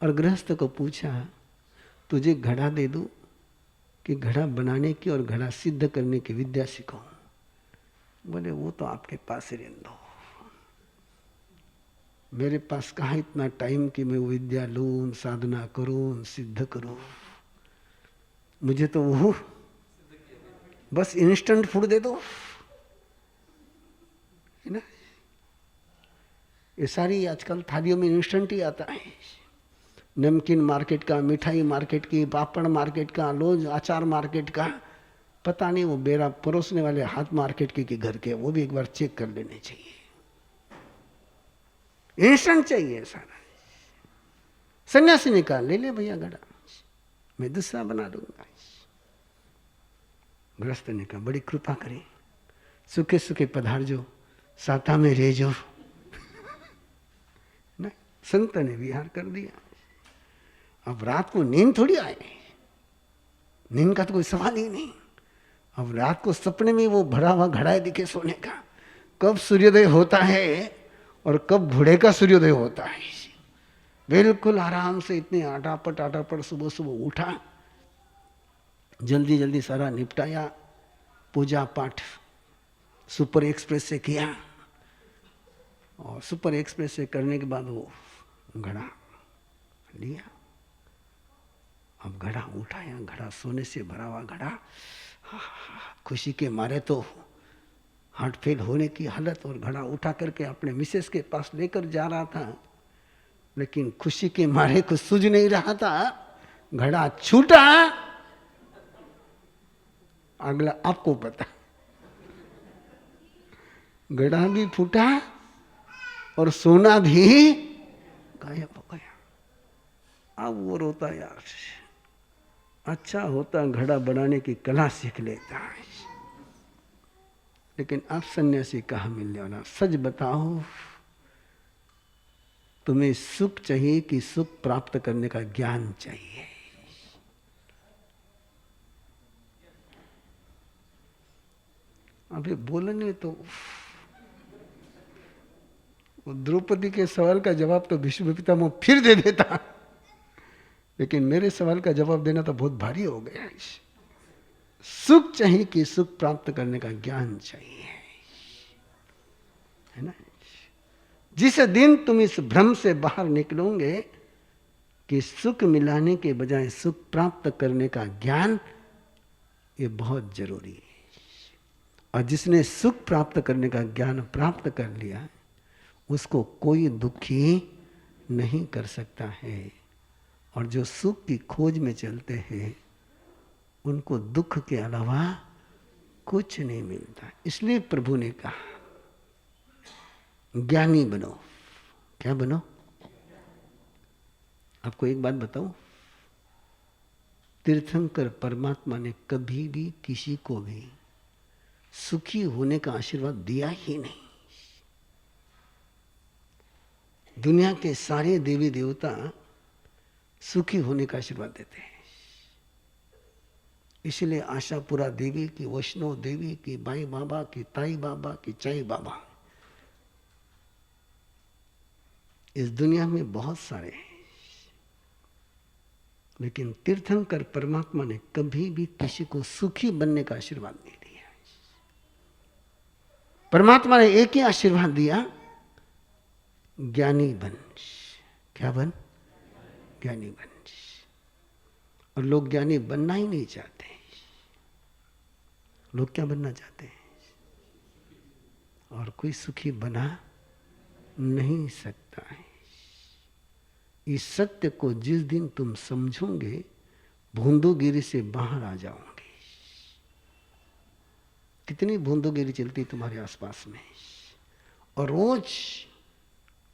Speaker 2: और गृहस्थ को पूछा, तुझे घड़ा दे दूं कि घड़ा बनाने की और घड़ा सिद्ध करने की विद्या सिखाऊं? बोले वो तो आपके पास ही रहने दो, मेरे पास कहाँ इतना टाइम कि मैं विद्या लूं, साधना करूं, सिद्ध करूं। मुझे तो वो बस इंस्टेंट फूड दे दो, है ना। ये सारी आजकल थालियों में इंस्टेंट ही आता है। नमकीन मार्केट का, मिठाई मार्केट की, पापड़ मार्केट का, लोज अचार मार्केट का, पता नहीं वो बेरा परोसने वाले हाथ मार्केट के कि घर के, वो भी एक बार चेक कर लेने चाहिए। इंस्टेंट चाहिए सारा। सन्यासी ने कहा, ले ले भैया घड़ा, मैं दूसरा बना दूंगा। गृहस्थ ने कहा, बड़ी कृपा करी, सुखे सुखे पधारजो, साता में रेजो। ना, संत ने विहार कर दिया। अब रात को नींद थोड़ी आए, नींद का तो कोई सवाल ही नहीं। अब रात को सपने में वो भरा हुआ घड़ा दिखे सोने का। कब सूर्योदय होता है और कब बूढ़े का सूर्योदय होता है। बिल्कुल आराम से इतने आटापट सुबह सुबह उठा, जल्दी जल्दी सारा निपटाया, पूजा पाठ सुपर एक्सप्रेस से किया, और सुपर एक्सप्रेस से करने के बाद वो घड़ा लिया। अब घड़ा उठाया, घड़ा सोने से भरा हुआ घड़ा, खुशी के मारे तो हार्ट फेल होने की हालत, और घड़ा उठा करके अपने मिसेस के पास लेकर जा रहा था, लेकिन खुशी के मारे कुछ सूझ नहीं रहा था। घड़ा छूटा, अगला आपको पता, घड़ा भी फूटा और सोना भी गायब हो गया। अब वो रोता, यार अच्छा होता घड़ा बनाने की कला सीख लेता है। लेकिन अब सन्यासी कहाँ मिलने वाला? सच बताओ, तुम्हें सुख चाहिए कि सुख प्राप्त करने का ज्ञान चाहिए? अभी बोलने तो द्रौपदी के सवाल का जवाब तो भीष्म पितामह फिर दे देता, लेकिन मेरे सवाल का जवाब देना तो बहुत भारी हो गया। सुख चाहिए कि सुख प्राप्त करने का ज्ञान चाहिए, है ना। जिस दिन तुम इस भ्रम से बाहर निकलोगे कि सुख मिलाने के बजाय सुख प्राप्त करने का ज्ञान, ये बहुत जरूरी है। और जिसने सुख प्राप्त करने का ज्ञान प्राप्त कर लिया, उसको कोई दुखी नहीं कर सकता है। और जो सुख की खोज में चलते हैं, उनको दुख के अलावा कुछ नहीं मिलता। इसलिए प्रभु ने कहा, ज्ञानी बनो। क्या बनो? आपको एक बात बताऊं, तीर्थंकर परमात्मा ने कभी भी किसी को भी सुखी होने का आशीर्वाद दिया ही नहीं। दुनिया के सारे देवी देवता सुखी होने का आशीर्वाद देते हैं। इसलिए आशापुरा देवी की, वैष्णव देवी की, बाई बाबा की, ताई बाबा की, चाई बाबा, इस दुनिया में बहुत सारे हैं, लेकिन तीर्थंकर परमात्मा ने कभी भी किसी को सुखी बनने का आशीर्वाद नहीं दिया। परमात्मा ने एक ही आशीर्वाद दिया, ज्ञानी बन। क्या बन? ज्ञानी बन। और लोग ज्ञानी बनना ही नहीं चाहते। लोग क्या बनना चाहते हैं? और कोई सुखी बना नहीं सकता है। इस सत्य को जिस दिन तुम समझोगे, भूंदूगिरी से बाहर आ जाओगे। कितनी भूंदूगिरी चलती तुम्हारे आसपास में, और रोज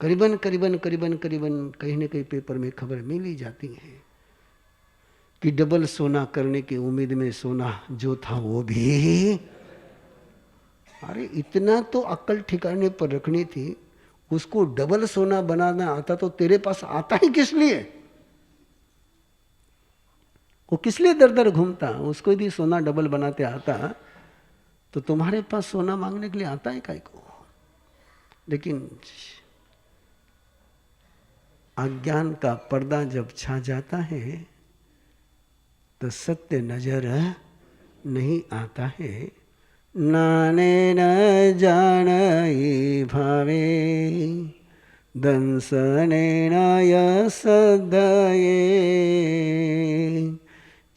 Speaker 2: करीबन करीबन करीबन करीबन कहीं न कहीं पेपर में खबर मिल ही जाती है कि डबल सोना करने की उम्मीद में सोना जो था वो भी। अरे इतना तो अक्ल ठिकाने पर रखनी थी, उसको डबल सोना बनाना आता तो तेरे पास आता ही किस लिए? वो किस लिए दर दर घूमता? उसको यदि सोना डबल बनाते आता तो तुम्हारे पास सोना मांगने के लिए आता है काय को? लेकिन अज्ञान का पर्दा जब छा जाता है तो सत्य नजर नहीं आता है। नाने न जानई भावे दंसने न यसदये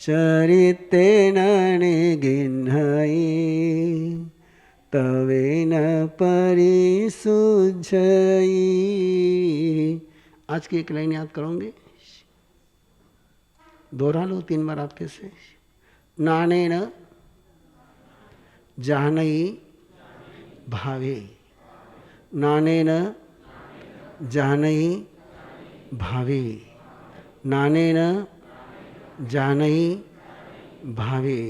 Speaker 2: चरिते न निगिन्हई तवे न परिसुझई। आज की एक लाइन याद करोगे? दोहरा लो 3 बार आपके से। नाने न जानई भावे, नाने न जानई भावे, नाने न जानई भावे।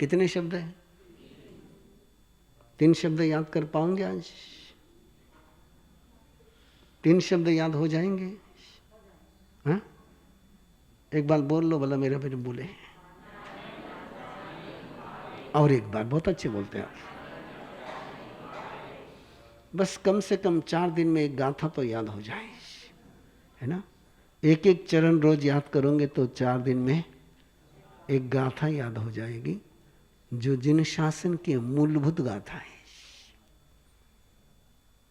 Speaker 2: कितने शब्द हैं? 3 शब्द याद कर पाओगे आज? 3 शब्द याद हो जाएंगे? हाँ, एक बार बोल लो, भला मेरे मेरे बोले। और एक बार, बहुत अच्छे बोलते हैं आप। बस कम से कम 4 दिन में एक गाथा तो याद हो जाए, है ना? एक एक चरण रोज याद करोगे तो 4 दिन में एक गाथा याद हो जाएगी, जो जिन शासन की मूलभूत गाथा है।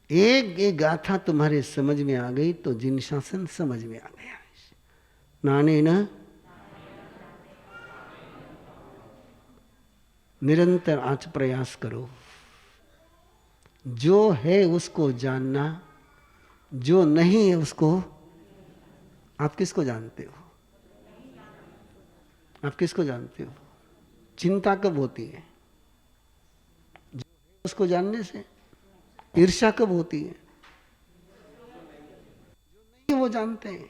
Speaker 2: एक गाथा तुम्हारे समझ में आ गई तो जिन शासन समझ में आ गया। नाने न निरंतर आज प्रयास करो, जो है उसको जानना, जो नहीं है उसको। आप किसको जानते हो? आप किसको जानते हो? चिंता कब होती है? उसको जानने से। ईर्ष्या कब होती है? जो नहीं वो जानते हैं।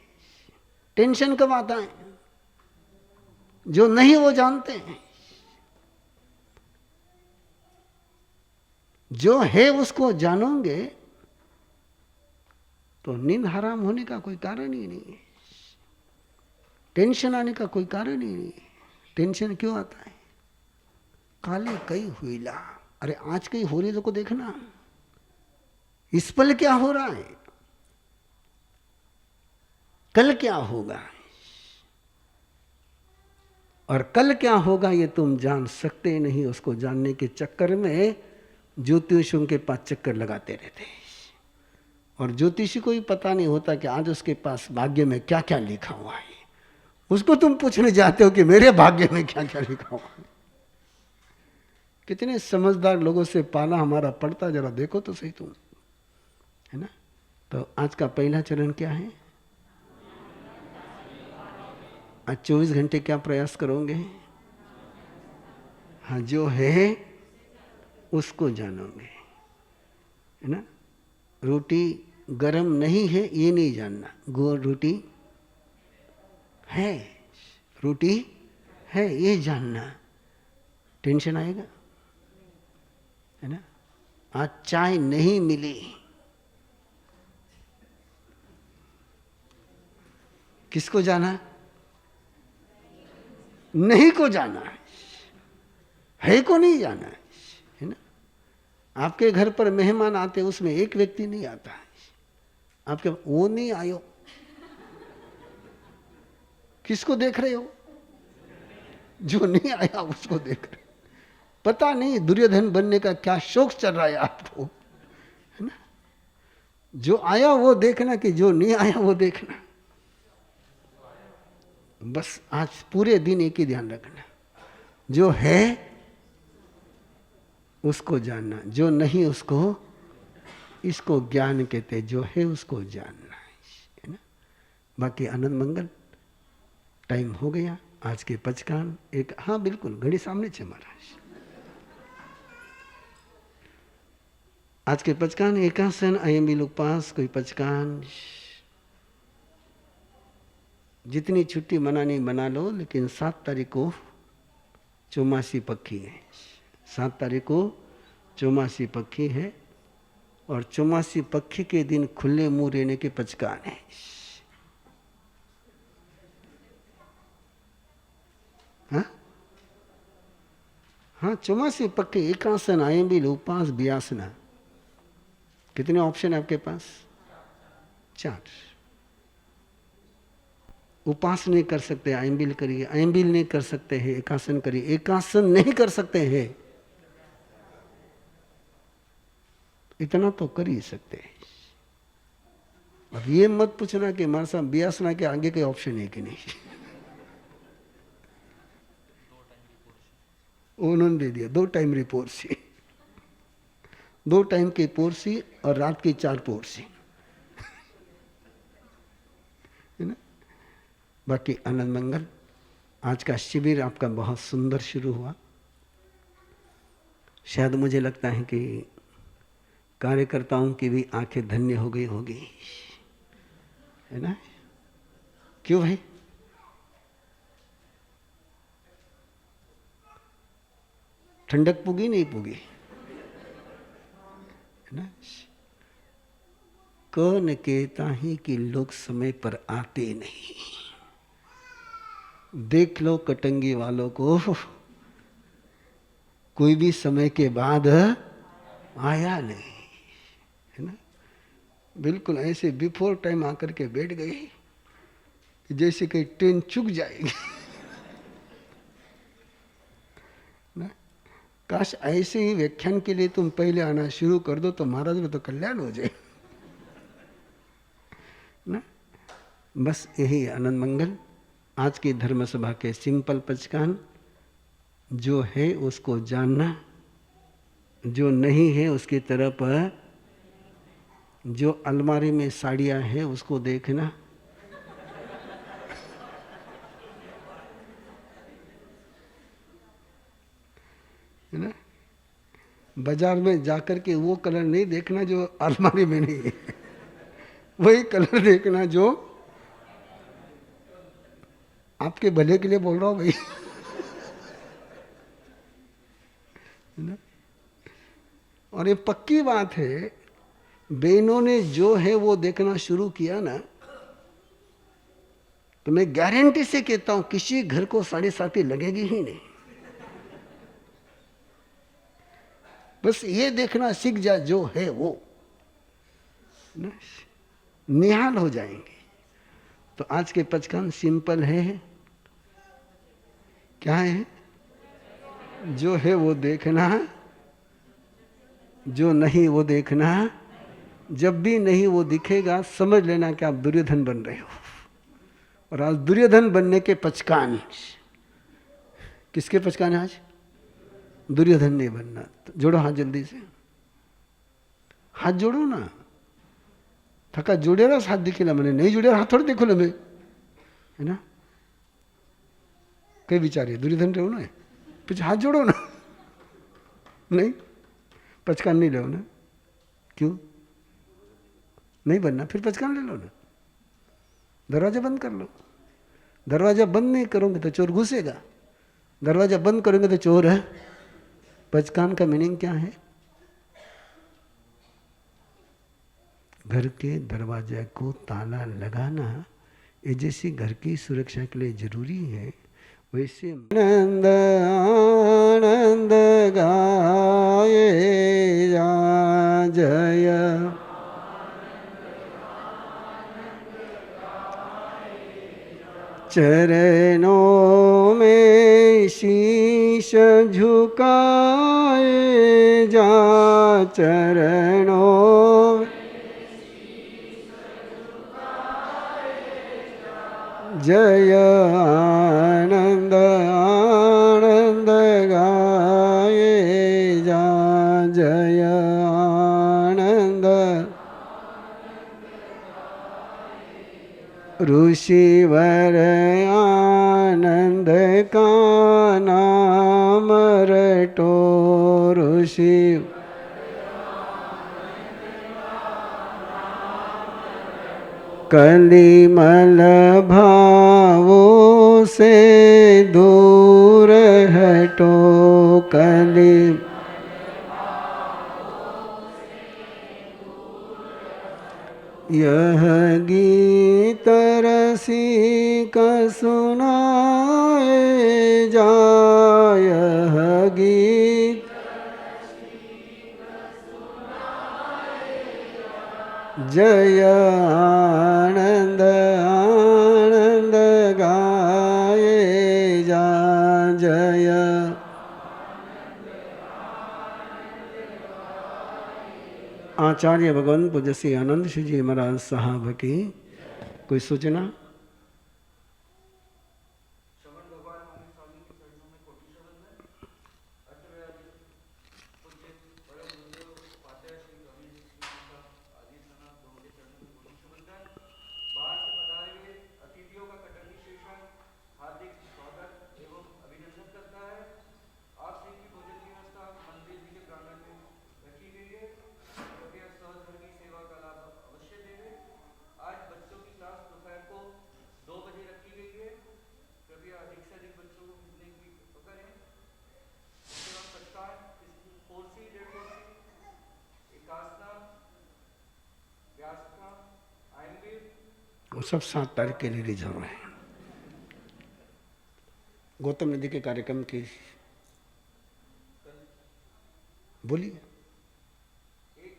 Speaker 2: टेंशन कब आता है? जो नहीं वो जानते हैं। जो है उसको जानोगे तो नींद हराम होने का कोई कारण ही नहीं है, टेंशन आने का कोई कारण ही नहीं है। टेंशन क्यों आता है? काले कई हुईला। अरे आज कहीं हो रही तो देखना, इस पल क्या हो रहा है, कल क्या होगा, और कल क्या होगा ये तुम जान सकते नहीं। उसको जानने के चक्कर में ज्योतिषियों के पास चक्कर लगाते रहते हैं, और ज्योतिषी को भी पता नहीं होता कि आज उसके पास भाग्य में क्या क्या लिखा हुआ है। उसको तुम पूछने जाते हो कि मेरे भाग्य में क्या क्या लिखा हुआ है। कितने समझदार लोगों से पाला हमारा पड़ता, जरा देखो तो सही तुम, है ना? तो आज का पहला चरण क्या है? आज 24 घंटे क्या प्रयास करोगे? हाँ, जो है उसको जानोगे, है ना? रोटी गरम नहीं है ये नहीं जानना, रोटी है, रोटी है ये जानना। टेंशन आएगा, है ना? आज चाय नहीं मिली, किसको जाना? नहीं को जाना है को नहीं जाना है ना? आपके घर पर मेहमान आते, उसमें एक व्यक्ति नहीं आता है, आपके वो नहीं आयो, किसको देख रहे हो? जो नहीं आया उसको देख रहे। पता नहीं दुर्योधन बनने का क्या शौक चल रहा है आपको, है ना? जो आया वो देखना कि जो नहीं आया वो देखना। बस आज पूरे दिन एक ही ध्यान रखना, जो है उसको जानना, जो नहीं उसको, इसको ज्ञान कहते, जो है उसको जानना, है ना? बाकी आनंद मंगल। टाइम हो गया आज के पचकान एक, हाँ बिल्कुल घड़ी सामने छे महाराज। आज के पचकान एकासन आयम्बी लोग पास कोई पचकान, जितनी छुट्टी मनानी मना लो, लेकिन 7 तारीख को चौमासी पक्की है। 7 तारीख को चौमासी पक्की है और चौमासी पक्की के दिन खुले मुंह रहने के पचकान है। हाँ चौमासी पक्के एकासन आयम्बी उपास बियासना। कितने ऑप्शन है आपके पास? 4। उपास नहीं कर सकते आयम्बिल करिए, आयम्बिल नहीं कर सकते हैं एकासन करिए, एकासन नहीं कर सकते हैं, इतना तो कर ही सकते हैं। अब ये मत पूछना कि हमारे साथ बियासना के आगे के ऑप्शन है कि नहीं। उन्होंने दे दिया 2 टाइम रिपोर्ट सी, 2 टाइम की पोरसी और रात की 4 पोरसी, है ना? बाकी आनंद मंगल। आज का शिविर आपका बहुत सुंदर शुरू हुआ। शायद मुझे लगता है कि कार्यकर्ताओं की भी आंखें धन्य हो गई होगी, है ना? क्यों भाई? ठंडक पुगी नहीं पुगी, है ना? कौन कहता है कि लोग समय पर आते नहीं? देख लो कटंगी वालों को, कोई भी समय के बाद आया नहीं, है ना? बिल्कुल ऐसे बिफोर टाइम आकर के बैठ गए जैसे कि ट्रेन चुक जाएगी। ना? काश ऐसे ही व्याख्यान के लिए तुम पहले आना शुरू कर दो तो महाराज में तो कल्याण हो जाए ना। बस यही आनंद मंगल। आज की धर्म सभा के सिंपल पचकान, जो है उसको जानना, जो नहीं है उसकी तरफ, जो अलमारी में साड़ियां हैं उसको देखना, है ना? बाजार में जाकर के वो कलर नहीं देखना जो अलमारी में नहीं है, वही कलर देखना जो आपके भले के लिए बोल रहा हूं भाई, है ना? और ये पक्की बात है, बहनों ने जो है वो देखना शुरू किया ना, तो मैं गारंटी से कहता हूं किसी घर को 7.5 लगेगी ही नहीं। बस ये देखना सीख जा जो है वो, ना? निहाल हो जाएंगे। तो आज के पचकान सिंपल है, क्या है? जो है वो देखना, जो नहीं वो देखना। जब भी नहीं वो दिखेगा समझ लेना कि आप दुर्योधन बन रहे हो। और आज दुर्योधन बनने के पचकान। किसके पचकान है आज? दुर्योधन नहीं बनना। तो जोड़ो हाथ जल्दी से, हाथ जोड़ो ना। थका जोड़ेगा हाथ दिखेला, मैंने नहीं जोड़े हाथ थोड़े देखो मैं, है ना? कई विचार दुर्योधन रहो ना, पीछे हाथ जोड़ो ना। नहीं, पचकान नहीं लो ना। क्यों नहीं बनना? फिर पचकान ले लो ना। दरवाजा बंद कर लो। दरवाजा बंद नहीं करोगे तो चोर घुसेगा, दरवाजा बंद करोगे तो चोर है। पचकान का मीनिंग क्या है? घर के दरवाजे को ताला लगाना, ये जैसी घर की सुरक्षा के लिए जरूरी है, वैसे आनंद आनंद गाए जा जय चरणों में शीश झुकाए जा, चरणों में जय आनंद आनंद गाए जा, जय आनंद। ऋषिवर आनंद का नाम रटो, ऋषि कलिमल भावों से दूर हटो, कली यह गीत रसिक सुनाए जा, यह गीत जय आनंद आनंद गाए जा, जय। आचार्य भगवान पूज्य श्री आनंद शिव जी महाराज साहब की कोई सूचना? वो सब 7 तारीख के लिए रिजर्व है। गौतम नदी के कार्यक्रम की बोलिए।
Speaker 1: एक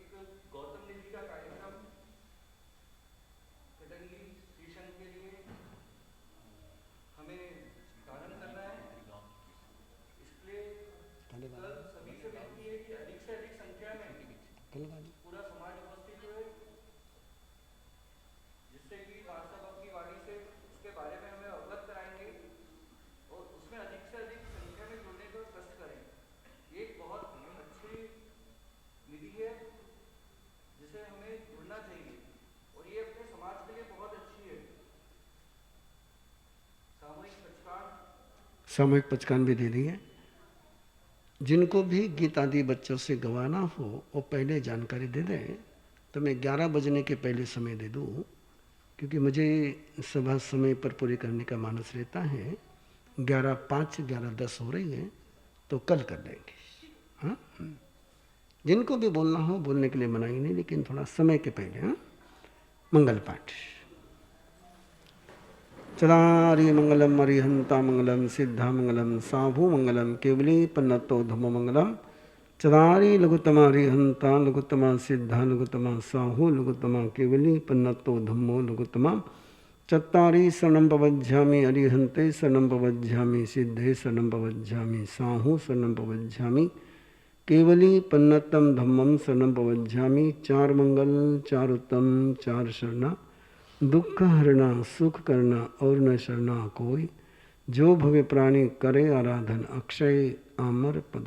Speaker 1: गौतम नदी का कार्यक्रम कटंगी स्टेशन के लिए हमें प्रारंभ करना है। इसलिए कल सभी से विनती है कि अधिक से अधिक संख्या में पूरा समाज उपस्थित हुए, जिससे कि वार्षिक की वाणी से उसके बारे में हमें अवगत कराएंगे और उसमें अधिक से अधिक संख्या में जुड़ने का कष्ट करें। ये एक बहुत अच्छी विधि है जिसे हमें जुड़ना चाहिए और ये अपने समाज के लिए बहुत अच्छी है।
Speaker 2: सामूहिक पचकान भी दे दी है। जिनको भी गीत आदि बच्चों से गवाना हो वो पहले जानकारी दे दें, तो मैं 11 बजने के पहले समय दे दूँ, क्योंकि मुझे सभा समय पर पूरी करने का मानस रहता है। 11:05 11:10 हो रही है, तो कल कर देंगे। हाँ, जिनको भी बोलना हो बोलने के लिए मनाही नहीं, लेकिन थोड़ा समय के पहले। हाँ, मंगल पाठ। चदारि मंगलम अरिहंता मंगलम सिद्धा मंगलम साभु मंगलम केवली पन्नतो धम्म मंगलम। चदारि लघुतमा अरिहंता लघुतमा सिद्धा लघुतमा साहु लघुतमा केवली पन्नतो धम्मो लघुतमा। चत्तारि शरणं प्रवज्झामि अरिहन्ते शरणं प्रवज्झामि सिद्धे शरणं प्रवज्झामि साहु शरणं प्रवज्झामि केवली पन्नतम धम्मम शरणं प्रवज्झामि। 4 मंगल 4 उत्तम 4 शरणा, दुख हरना सुख करना और न शरणा कोई। जो भव्य प्राणी करे आराधन अक्षय अमर पद